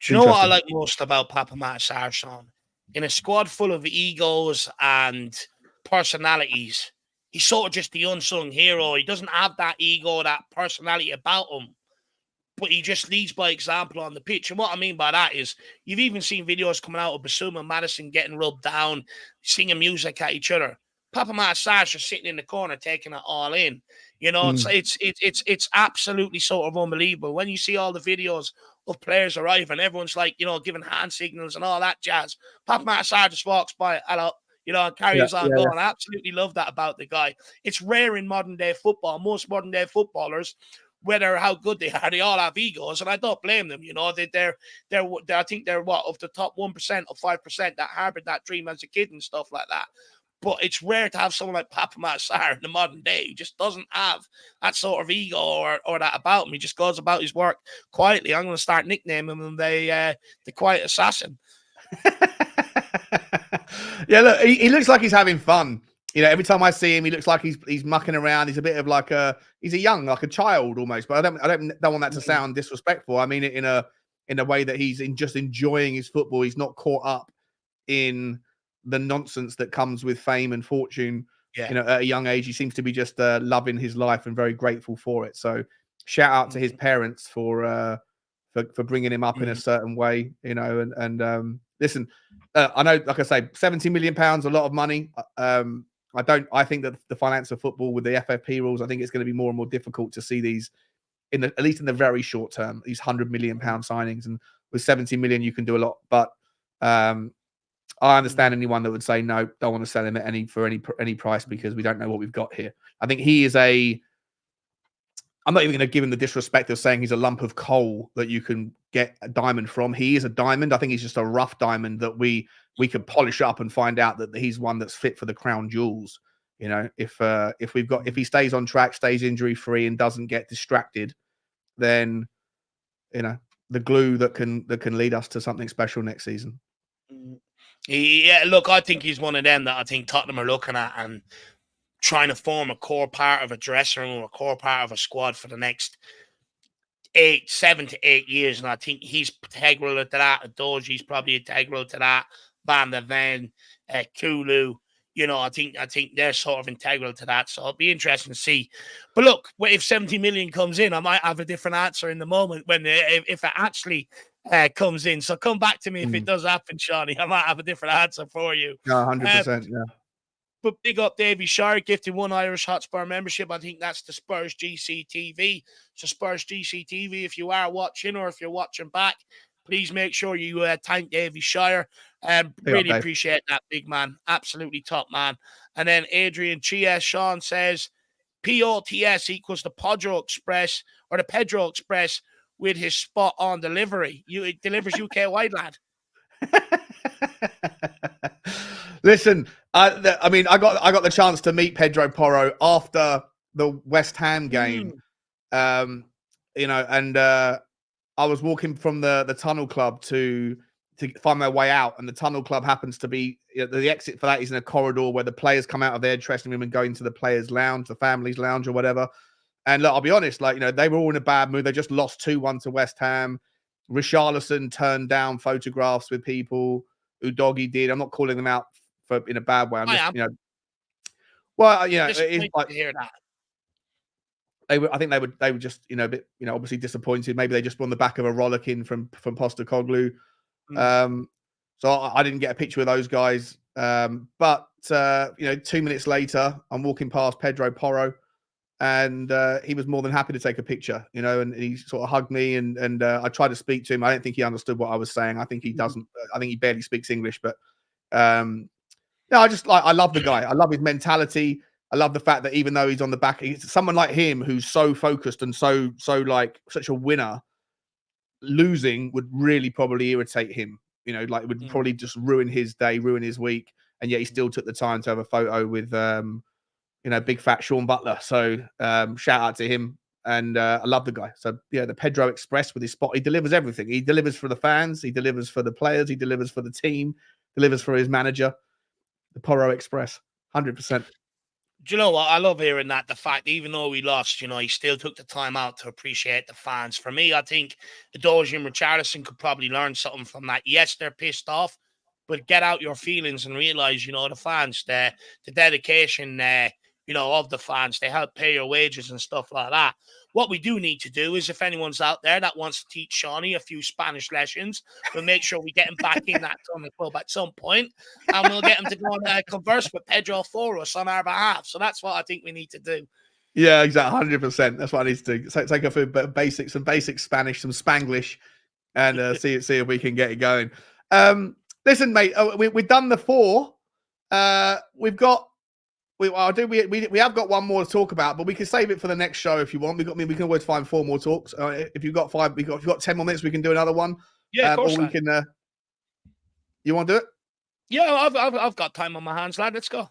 do you know what I like most about Pape Sarr, Sean? In a squad full of egos and personalities, he's sort of just the unsung hero. He doesn't have that ego, that personality about him, but he just leads by example on the pitch. And what I mean by that is, you've even seen videos coming out of Basuma and Madison getting rubbed down, singing music at each other. Pape Sarr's just sitting in the corner taking it all in. It's absolutely sort of unbelievable when you see all the videos of players arriving. Everyone's like, giving hand signals and all that jazz. Pape Sarr just walks by, hello, and carries on going. I absolutely love that about the guy. It's rare in modern day football. Most modern day footballers, whether how good they are, they all have egos, and I don't blame them. They're I think they're of the top 1% or 5% that harbored that dream as a kid and stuff like that. But it's rare to have someone like Pape Sarr in the modern day who just doesn't have that sort of ego or that about him. He just goes about his work quietly. I'm going to start nicknaming him the Quiet Assassin. Yeah, look, he looks like he's having fun. Every time I see him, he looks like he's mucking around. He's a bit of like he's a young, like a child almost. But I don't want that to sound disrespectful. I mean it in a way that he's just enjoying his football. He's not caught up in the nonsense that comes with fame and fortune. At a young age, he seems to be just loving his life and very grateful for it. So shout out to his parents for bringing him up in a certain way. And listen, I know, like I say, £70 million, a lot of money. I think that the finance of football with the FFP rules, I think it's going to be more and more difficult to see these at least in the very short term, these £100 million signings. And with 70 million, you can do a lot. But I understand anyone that would say no, don't want to sell him at any price, because we don't know what we've got here. I think he is I'm not even going to give him the disrespect of saying he's a lump of coal that you can get a diamond from. He is a diamond. I think he's just a rough diamond that we could polish up and find out that he's one that's fit for the crown jewels. If he stays on track, stays injury free, and doesn't get distracted, then the glue that can lead us to something special next season. Yeah, look, I think he's one of them that I think Tottenham are looking at and trying to form a core part of a dressing room, a core part of a squad for the next 7 to 8 years. And I think he's integral to that. Doji's probably integral to that. Van der Ven, Kulu, I think they're sort of integral to that. So it'll be interesting to see. But look, if 70 million comes in, I might have a different answer in the moment when if it actually comes in. So come back to me if it does happen, Shawnee. I might have a different answer for you. No, 100%. Yeah. But big up Davy Shire, gifted 1 Irish Hotspur membership. I think that's the Spurs GC TV. So Spurs GC TV, if you are watching or if you're watching back, please make sure you thank Davy Shire. Really appreciate that, big man. Absolutely top man. And then Adrian Chies, Sean says, POTS equals the Pedro Express or the Pedro Express with his spot on delivery. It delivers UK wide, lad. Listen, I mean, I got the chance to meet Pedro Porro after the West Ham game, and I was walking from the Tunnel Club to to find their way out, and the Tunnel Club happens to be, the exit for that is in a corridor where the players come out of their dressing room and go into the players' lounge, the families' lounge, or whatever. And look, I'll be honest, they were all in a bad mood. They just lost 2-1 to West Ham. Richarlison turned down photographs with people. Udogie did. I'm not calling them out in a bad way. I'm just, well, it's like, to hear that. I think they were just, a bit, obviously disappointed. Maybe they just won the back of a rollicking from Postecoglou. So I didn't get a picture of those guys. But 2 minutes later, I'm walking past Pedro Porro, and he was more than happy to take a picture, and he sort of hugged me, and I tried to speak to him. I don't think he understood what I was saying. I think he doesn't. I think he barely speaks English, but I love the guy. I love his mentality. I love the fact that even though he's on the back, someone like him who's so focused and so like such a winner, losing would really probably irritate him. It would probably just ruin his day, ruin his week. And yet he still took the time to have a photo with, big fat Sean Butler. So shout out to him. And I love the guy. So yeah, the Pedro Express with his spot, he delivers everything. He delivers for the fans. He delivers for the players. He delivers for the team. Delivers for his manager. The Porro Express, 100%. Do you know what? I love hearing that. The fact, even though we lost, he still took the time out to appreciate the fans. For me, I think Udogie and Richarlison could probably learn something from that. Yes, they're pissed off, but get out your feelings and realize, the fans, the dedication, of the fans, they help pay your wages and stuff like that. What we do need to do is, if anyone's out there that wants to teach Shawnee a few Spanish lessons, we'll make sure we get him back in that Tunnel Club at some point, and we'll get him to go and converse with Pedro for us on our behalf. So that's what I think we need to do. Yeah, exactly, 100%. That's what I need to do. Take a few basic Spanish, some Spanglish, and see if we can get it going. Listen, mate, we've done the 4. We have got one more to talk about, but we can save it for the next show if you want. We can always find 4 more talks. If you've got 5, if you've got 10 more minutes, we can do another one. Yeah, of course. Or we can. You want to do it? Yeah, I've got time on my hands, lad. Let's go.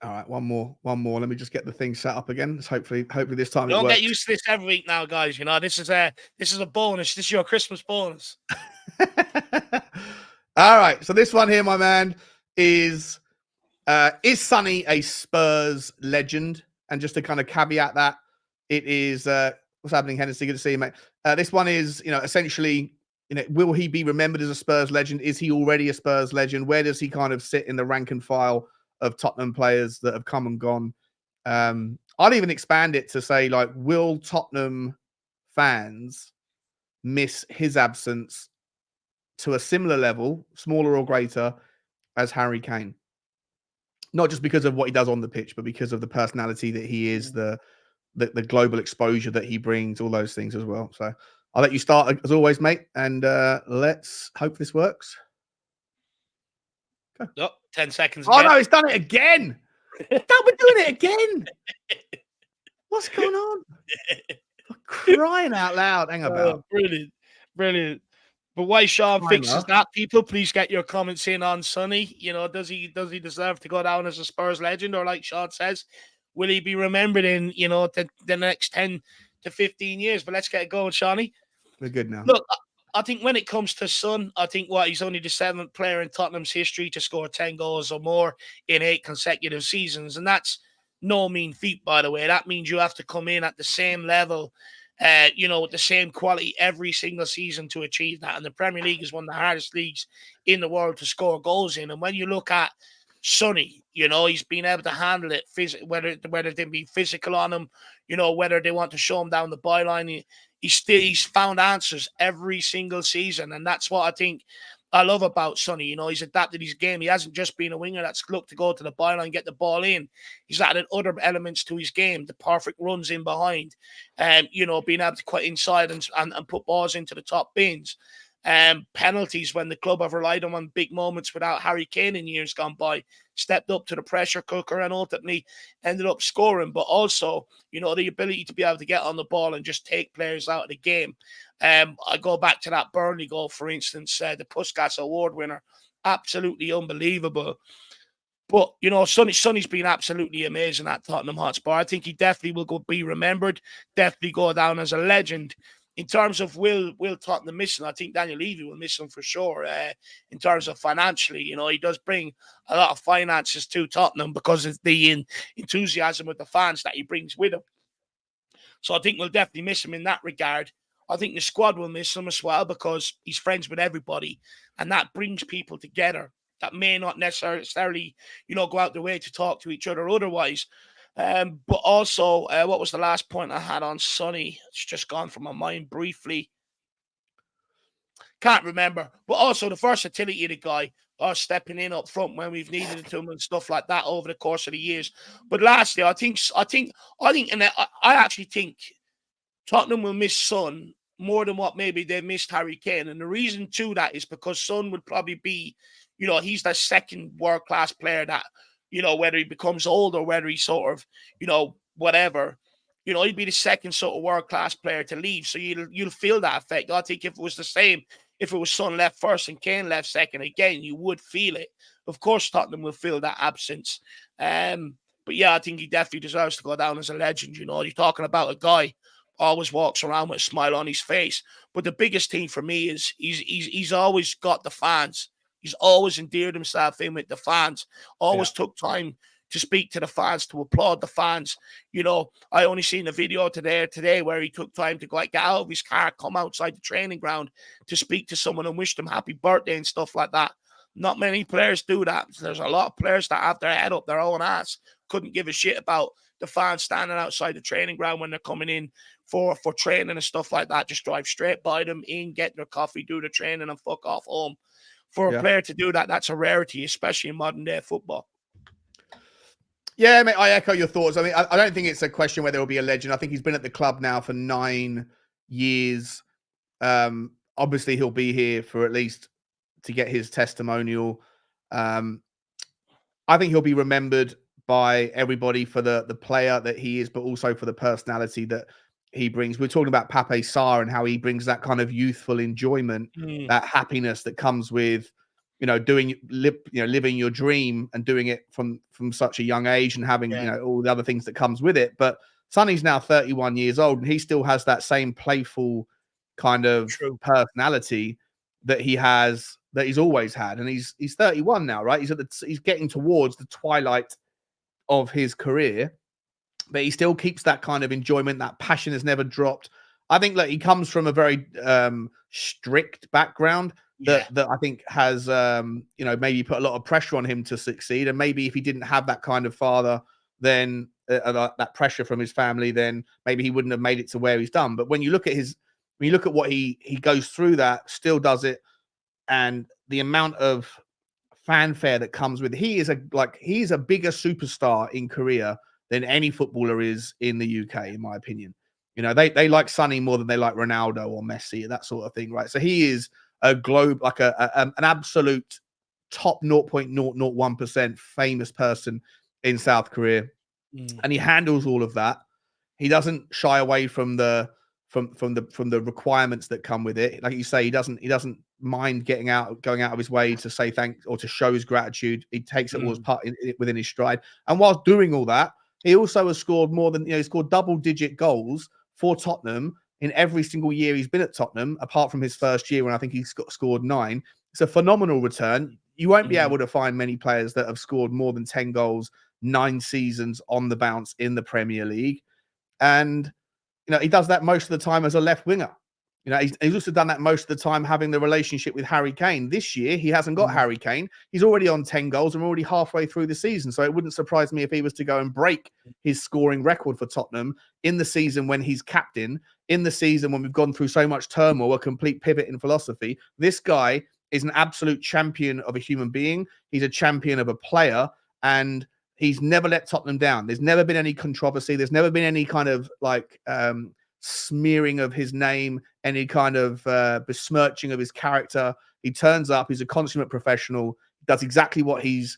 All right, one more. Let me just get the thing set up again. Hopefully this time Don't get used to this every week now, guys. This is a bonus. This is your Christmas bonus. All right, so this one here, my man, is Sonny a Spurs legend? And just to kind of caveat that, it is what's happening, Hennessy? Good to see you, mate. This one is, essentially, will he be remembered as a Spurs legend? Is he already a Spurs legend? Where does he kind of sit in the rank and file of Tottenham players that have come and gone? I'll even expand it to say, will Tottenham fans miss his absence to a similar level, smaller or greater, as Harry Kane? Not just because of what he does on the pitch, but because of the personality that he is, the global exposure that he brings, all those things as well. So I'll let you start as always, mate, and let's hope this works. Go. Oh, 10 seconds. Oh, no, it's done it again. We're doing it again. What's going on? For crying out loud. Hang about. Brilliant. But why Sean fixes that, people, please get your comments in on Sonny. Does he deserve to go down as a Spurs legend? Or like Sean says, will he be remembered in, the next 10 to 15 years? But let's get it going, Shawnee. We're good now. Look, I think when it comes to Son, I think he's only the 7th player in Tottenham's history to score 10 goals or more in 8 consecutive seasons. And that's no mean feat, by the way. That means you have to come in at the same level, with the same quality every single season to achieve that. And the Premier League is one of the hardest leagues in the world to score goals in. And when you look at Sonny, he's been able to handle it, whether they be physical on him, whether they want to show him down the byline. He's found answers every single season. And that's what I think I love about Sonny. He's adapted his game. He hasn't just been a winger that's looked to go to the byline, get the ball in. He's added other elements to his game, the perfect runs in behind, being able to cut inside and put balls into the top bins. Penalties when the club have relied on big moments without Harry Kane in years gone by, stepped up to the pressure cooker and ultimately ended up scoring. But also, the ability to be able to get on the ball and just take players out of the game. I go back to that Burnley goal, for instance, the Puskas Award winner, absolutely unbelievable. But, Sonny's been absolutely amazing at Tottenham Hotspur. I think he definitely will be remembered, definitely go down as a legend. in terms of will Tottenham miss him, I think Daniel Levy will miss him for sure. In terms of financially, he does bring a lot of finances to Tottenham because of the enthusiasm of the fans that he brings with him. So I think we'll definitely miss him in that regard. I think the squad will miss him as well because he's friends with everybody, and that brings people together that may not necessarily, go out their way to talk to each other otherwise. But also, what was the last point I had on Sonny? It's just gone from my mind briefly. Can't remember. But also the versatility of the guy, us stepping in up front when we've needed it to him and stuff like that over the course of the years. But lastly, and I actually think Tottenham will miss Son more than what maybe they missed Harry Kane. And the reason to that is because Son would probably be, he's that second world-class player that, whether he becomes old or whether he's sort of, whatever, he'd be the second sort of world-class player to leave. So you'll feel that effect. I think if it was the same, if it was Son left first and Kane left second, again, you would feel it. Of course, Tottenham will feel that absence. But yeah, I think he definitely deserves to go down as a legend. You're talking about a guy always walks around with a smile on his face. But the biggest thing for me is he's always got the fans. He's always endeared himself in with the fans. Always took time to speak to the fans, to applaud the fans. I only seen a video today where he took time to get out of his car, come outside the training ground to speak to someone and wish them happy birthday and stuff like that. Not many players do that. There's a lot of players that have their head up their own ass, couldn't give a shit about the fans standing outside the training ground when they're coming in for training and stuff like that. Just drive straight by them in, get their coffee, do the training, and fuck off home. For a player to do that, that's a rarity, especially in modern day football. Yeah, mate, I echo your thoughts. I mean, I don't think it's a question whether he'll be a legend. I think he's been at the club now for 9 years. Obviously, he'll be here for at least to get his testimonial. I think he'll be remembered by everybody for the player that he is, but also for the personality that he brings. We're talking about Pape Sarr and how he brings that kind of youthful enjoyment, that happiness that comes with, living your dream and doing it from such a young age and having, all the other things that comes with it. But Sonny's now 31 years old and he still has that same playful kind of personality that he's always had. And he's 31 now, right? He's getting towards the twilight of his career, but he still keeps that kind of enjoyment. That passion has never dropped. I think that he comes from a very strict background that I think has, maybe put a lot of pressure on him to succeed. And maybe if he didn't have that kind of father, then that pressure from his family, then maybe he wouldn't have made it to where he's done. But when you look at what he goes through, that still does it. And the amount of fanfare that comes with it. He's a bigger superstar in Korea than any footballer is in the UK, in my opinion. They like Sonny more than they like Ronaldo or Messi, that sort of thing, right? So he is a globe, like an absolute top 0.001% famous person in South Korea, and he handles all of that. He doesn't shy away from the requirements that come with it. Like you say, he doesn't mind going out of his way to say thanks or to show his gratitude. He takes it all as part within his stride. And whilst doing all that, he also has scored more than, he scored double-digit goals for Tottenham in every single year he's been at Tottenham, apart from his first year when I think he scored 9. It's a phenomenal return. You won't be able to find many players that have scored more than 10 goals, 9 seasons on the bounce in the Premier League. And he does that most of the time as a left winger. He's also done that most of the time having the relationship with Harry Kane. This year, he hasn't got Harry Kane. He's already on 10 goals and we're already halfway through the season. So it wouldn't surprise me if he was to go and break his scoring record for Tottenham in the season when he's captain, in the season when we've gone through so much turmoil, a complete pivot in philosophy. This guy is an absolute champion of a human being. He's a champion of a player, and he's never let Tottenham down. There's never been any controversy. There's never been any kind of smearing of his name, any kind of besmirching of his character. He turns up. He's a consummate professional. Does exactly what he's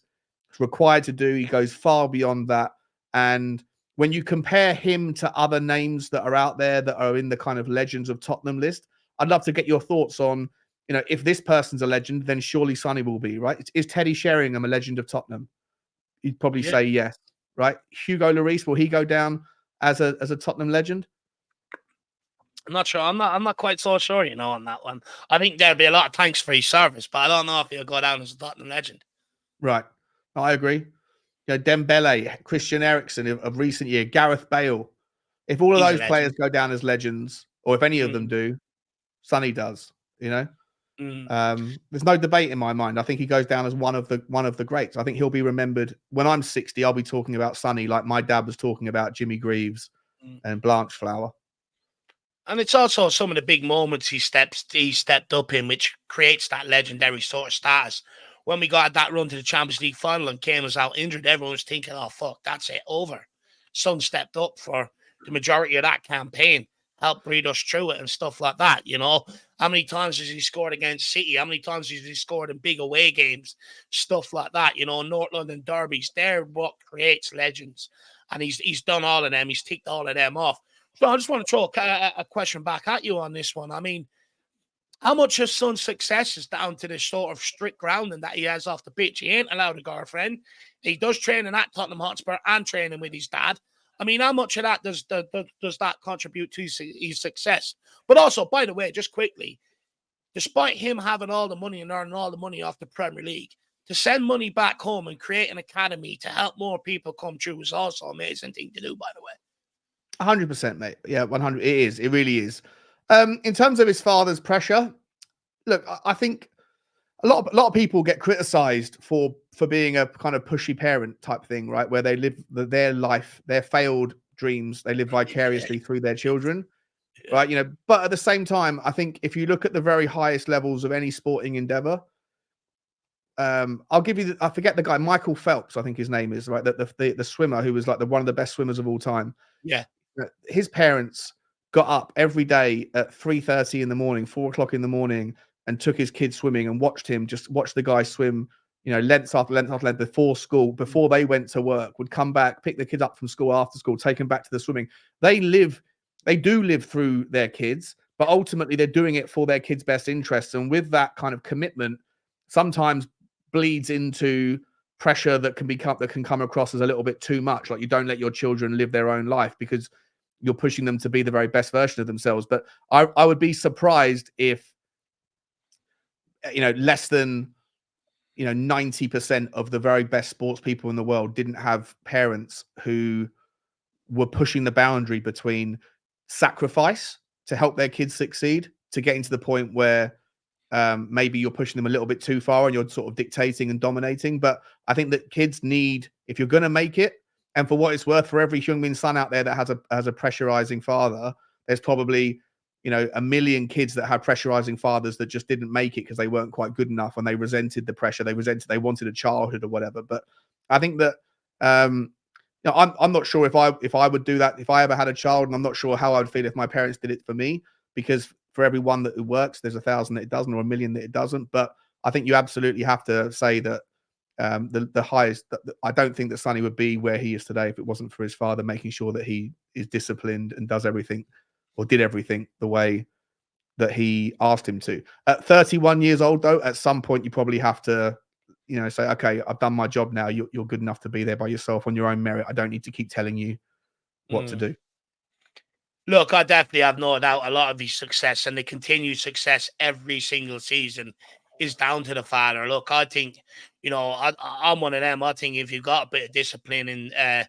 required to do. He goes far beyond that. And when you compare him to other names that are out there that are in the kind of legends of Tottenham list, I'd love to get your thoughts on, if this person's a legend, then surely Sonny will be, right? Is Teddy Sheringham a legend of Tottenham? You'd probably say yes, right? Hugo Lloris, will he go down as a Tottenham legend? I'm not sure. I'm not quite so sure, on that one. I think there'll be a lot of thanks for his service, but I don't know if he'll go down as a Tottenham legend. Right. I agree. Dembele, Christian Eriksen of recent year, Gareth Bale. If all of those players go down as legends, or if any of them do, Sonny does. There's no debate in my mind. I think he goes down as one of the greats. I think he'll be remembered when I'm 60. I'll be talking about Sonny like my dad was talking about Jimmy Greaves and Blanchflower. And it's also some of the big moments he stepped up in, which creates that legendary sort of status. When we got that run to the Champions League final and Kane was out injured, everyone was thinking, "Oh fuck, that's it, over." Son stepped up for the majority of that campaign, helped breed us through it and stuff like that. How many times has he scored against City? How many times has he scored in big away games? Stuff like that. North London derbies. They're what creates legends, and he's done all of them. He's ticked all of them off. So I just want to throw a question back at you on this one. I mean, how much of Son's success is down to this sort of strict grounding that he has off the pitch? He ain't allowed a girlfriend. He does training at Tottenham Hotspur and training with his dad. I mean, how much of that does that contribute to his success? But also, by the way, just quickly, despite him having all the money and earning all the money off the Premier League, to send money back home and create an academy to help more people come through is also an amazing thing to do, by the way. 100%, mate. Yeah, 100. It is. It really is. In terms of his father's pressure, look, I think a lot of people get criticised for being a kind of pushy parent type thing, right? Where they live their life, their failed dreams, they live vicariously through their children, right? But at the same time, I think if you look at the very highest levels of any sporting endeavor, I'll give you. I forget the guy, Michael Phelps, I think his name is, right? The swimmer who was like one of the best swimmers of all time. Yeah. His parents got up every day at 3:30 in the morning, 4 o'clock in the morning, and took his kids swimming and watch the guy swim, lengths after length after length before school, before they went to work, would come back, pick the kids up from school after school, take them back to the swimming. They do live through their kids, but ultimately they're doing it for their kids' best interests. And with that kind of commitment, sometimes bleeds into pressure that can come across as a little bit too much. Like, you don't let your children live their own life because you're pushing them to be the very best version of themselves. But I would be surprised if, less than, 90% of the very best sports people in the world didn't have parents who were pushing the boundary between sacrifice to help their kids succeed, to getting to the point where maybe you're pushing them a little bit too far and you're sort of dictating and dominating. But I think that kids need, if you're going to make it, and for what it's worth, for every Heung-min Son out there that has a pressurizing father, there's probably, a million kids that have pressurizing fathers that just didn't make it because they weren't quite good enough and they resented the pressure. They wanted a childhood or whatever. But I think that, I'm not sure if I would do that if I ever had a child, and I'm not sure how I would feel if my parents did it for me, because for every one that it works, there's 1,000 that it doesn't, or 1,000,000 that it doesn't. But I think you absolutely have to say that the highest. I don't think that Sonny would be where he is today if it wasn't for his father making sure that he is disciplined and does everything, or did everything, the way that he asked him to. At 31 years old, though, at some point you probably have to, say, okay, I've done my job now. You're good enough to be there by yourself on your own merit. I don't need to keep telling you what to do. Look, I definitely have no doubt a lot of his success and the continued success every single season is down to the father. Look, I think, I'm one of them. I think if you've got a bit of discipline and,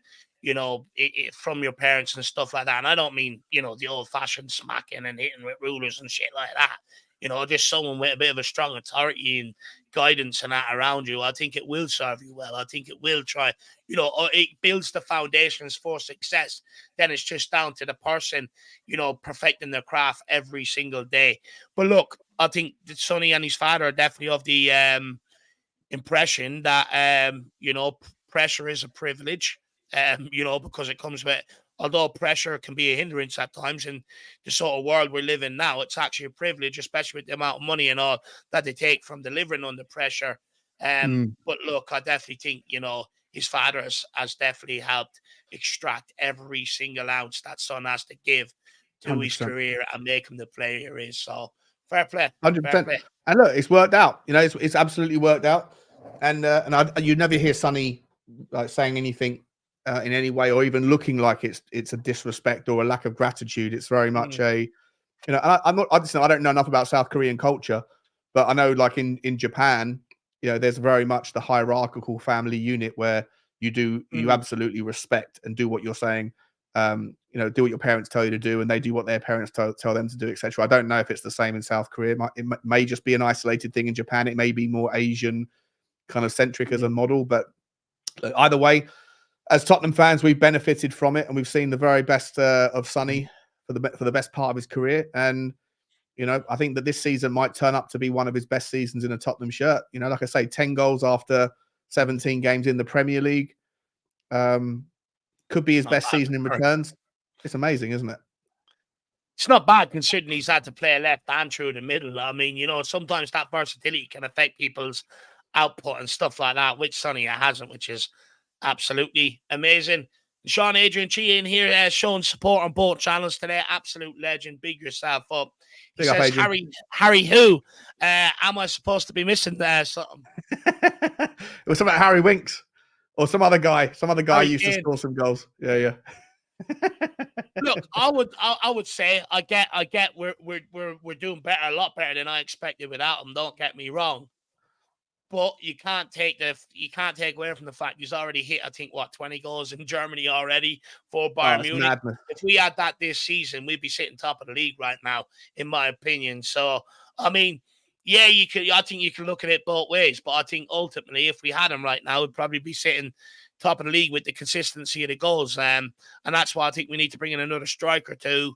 from your parents and stuff like that, and I don't mean, the old fashioned smacking and hitting with rulers and shit like that, just someone with a bit of a strong authority and guidance and that around you, I think it will serve you well. I think it will try, it builds the foundations for success. Then it's just down to the person, perfecting their craft every single day. But look, I think that Sonny and his father are definitely of the impression that, pressure is a privilege, because it comes with, although pressure can be a hindrance at times in the sort of world we live in now, it's actually a privilege, especially with the amount of money and all that they take from delivering under pressure. But look, I definitely think, his father has definitely helped extract every single ounce that Son has to give to 100%. his career and make him the player he is. So fair play. 100%. And look, it's worked out. It's absolutely worked out. And you never hear Sonny like saying anything in any way, or even looking like it's a disrespect or a lack of gratitude. It's very much You know, and I'm not. I don't know enough about South Korean culture, but I know, like in Japan, you know, there's very much the hierarchical family unit where you absolutely respect and do what you're saying. You know, do what your parents tell you to do, and they do what their parents tell them to do, etc. I don't know if it's the same in South Korea. It may just be an isolated thing in Japan. It may be more Asian kind of centric as a model, but either way, as Tottenham fans, we've benefited from it, and we've seen the very best of Sonny for the best part of his career. And you know, I think that this season might turn up to be one of his best seasons in a Tottenham shirt. You know, like I say, 10 goals after 17 games in the Premier League. Could be his best season in returns. It's amazing, isn't it? It's not bad considering he's had to play left and through the middle. I mean, you know, sometimes that versatility can affect people's output and stuff like that, which Sonny hasn't, which is absolutely amazing. Sean Adrian Chi in here showing support on both channels today. Absolute legend. Big yourself up. He says, Harry who? Am I supposed to be missing there? Something? It was something about Harry Winks or some other guy. Some other guy used to score some goals. Yeah. Look, I would say I get we're doing better, a lot better than I expected without him. Don't get me wrong. But you can't take away from the fact he's already hit, I think, 20 goals in Germany already for Bayern Munich. Madness. If we had that this season, we'd be sitting top of the league right now, in my opinion. So, I mean, yeah, I think you can look at it both ways. But I think ultimately, if we had him right now, we'd probably be sitting top of the league with the consistency of the goals. And that's why I think we need to bring in another striker to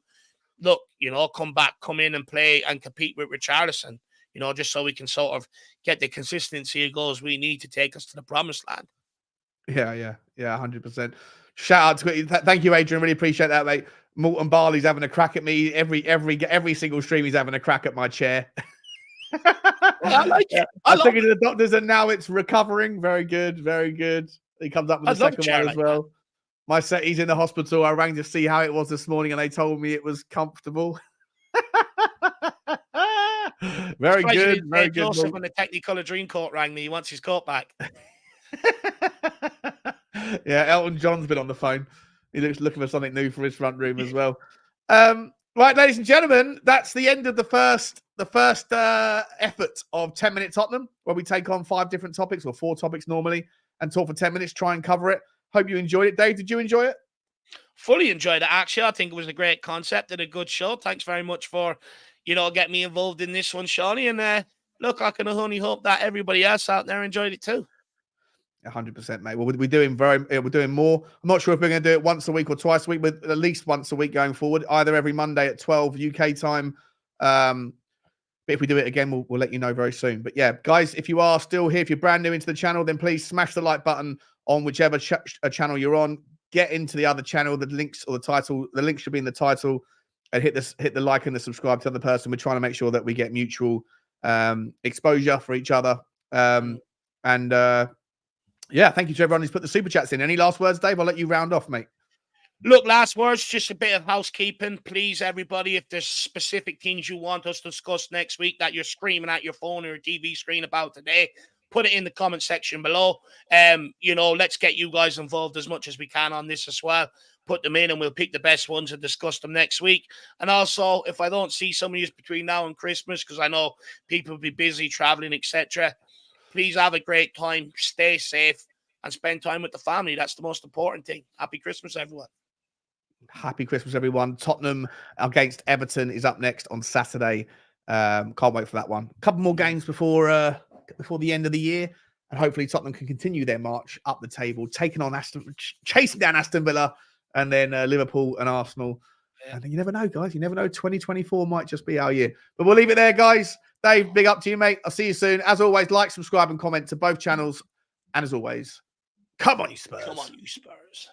look, you know, come in and play and compete with Richarlison. You know, just so we can sort of get the consistency of goals we need to take us to the promised land. Yeah, 100%. Shout out to thank you, Adrian. Really appreciate that, mate. Morton Barley's having a crack at me every single stream. He's having a crack at my chair. Well, I like it. I took it to the doctors, and now it's recovering. Very good, very good. He comes up with the second one as well. He's in the hospital. I rang to see how it was this morning, and they told me it was comfortable. Very good. Very good. Joseph on the Technicolor Dream Court rang me. He wants his coat back. Yeah, Elton John's been on the phone. He looks looking for something new for his front room as well. Right, ladies and gentlemen, that's the end of the first effort of 10-Minute Tottenham, where we take on 5 different topics, or 4 topics normally, and talk for 10 minutes, try and cover it. Hope you enjoyed it. Dave, did you enjoy it? Fully enjoyed it, actually. I think it was a great concept and a good show. Thanks very much for, you know, getting me involved in this one, Shawnee. And look, I can only hope that everybody else out there enjoyed it too. 100%, mate. Well, we're doing more. I'm not sure if we're going to do it once a week or twice a week, but at least once a week going forward, either every Monday at 12 UK time. But if we do it again, we'll let you know very soon. But yeah, guys, if you are still here, if you're brand new into the channel, then please smash the like button on whichever channel you're on. Get into the other channel. The links or the title, the link should be in the title, and hit the like and the subscribe to the other person. We're trying to make sure that we get mutual exposure for each other. Yeah, thank you to everyone who's put the super chats in. Any last words, Dave? I'll let you round off, mate. Look, last words, just a bit of housekeeping. Please, everybody, if there's specific things you want us to discuss next week that you're screaming at your phone or your TV screen about today, put it in the comment section below. You know, let's get you guys involved as much as we can on this as well. Put them in and we'll pick the best ones and discuss them next week. And also, if I don't see some of you between now and Christmas, because I know people will be busy traveling, etc., please have a great time, stay safe, and spend time with the family. That's the most important thing. Happy Christmas, everyone. Happy Christmas, everyone. Tottenham against Everton is up next on Saturday. Can't wait for that one. A couple more games before the end of the year, and hopefully Tottenham can continue their march up the table, chasing down Aston Villa, and then Liverpool and Arsenal. Yeah. And you never know, guys. You never know. 2024 might just be our year. But we'll leave it there, guys. Dave, big up to you, mate. I'll see you soon. As always, like, subscribe, and comment to both channels. And as always, come on, you Spurs. Come on, you Spurs.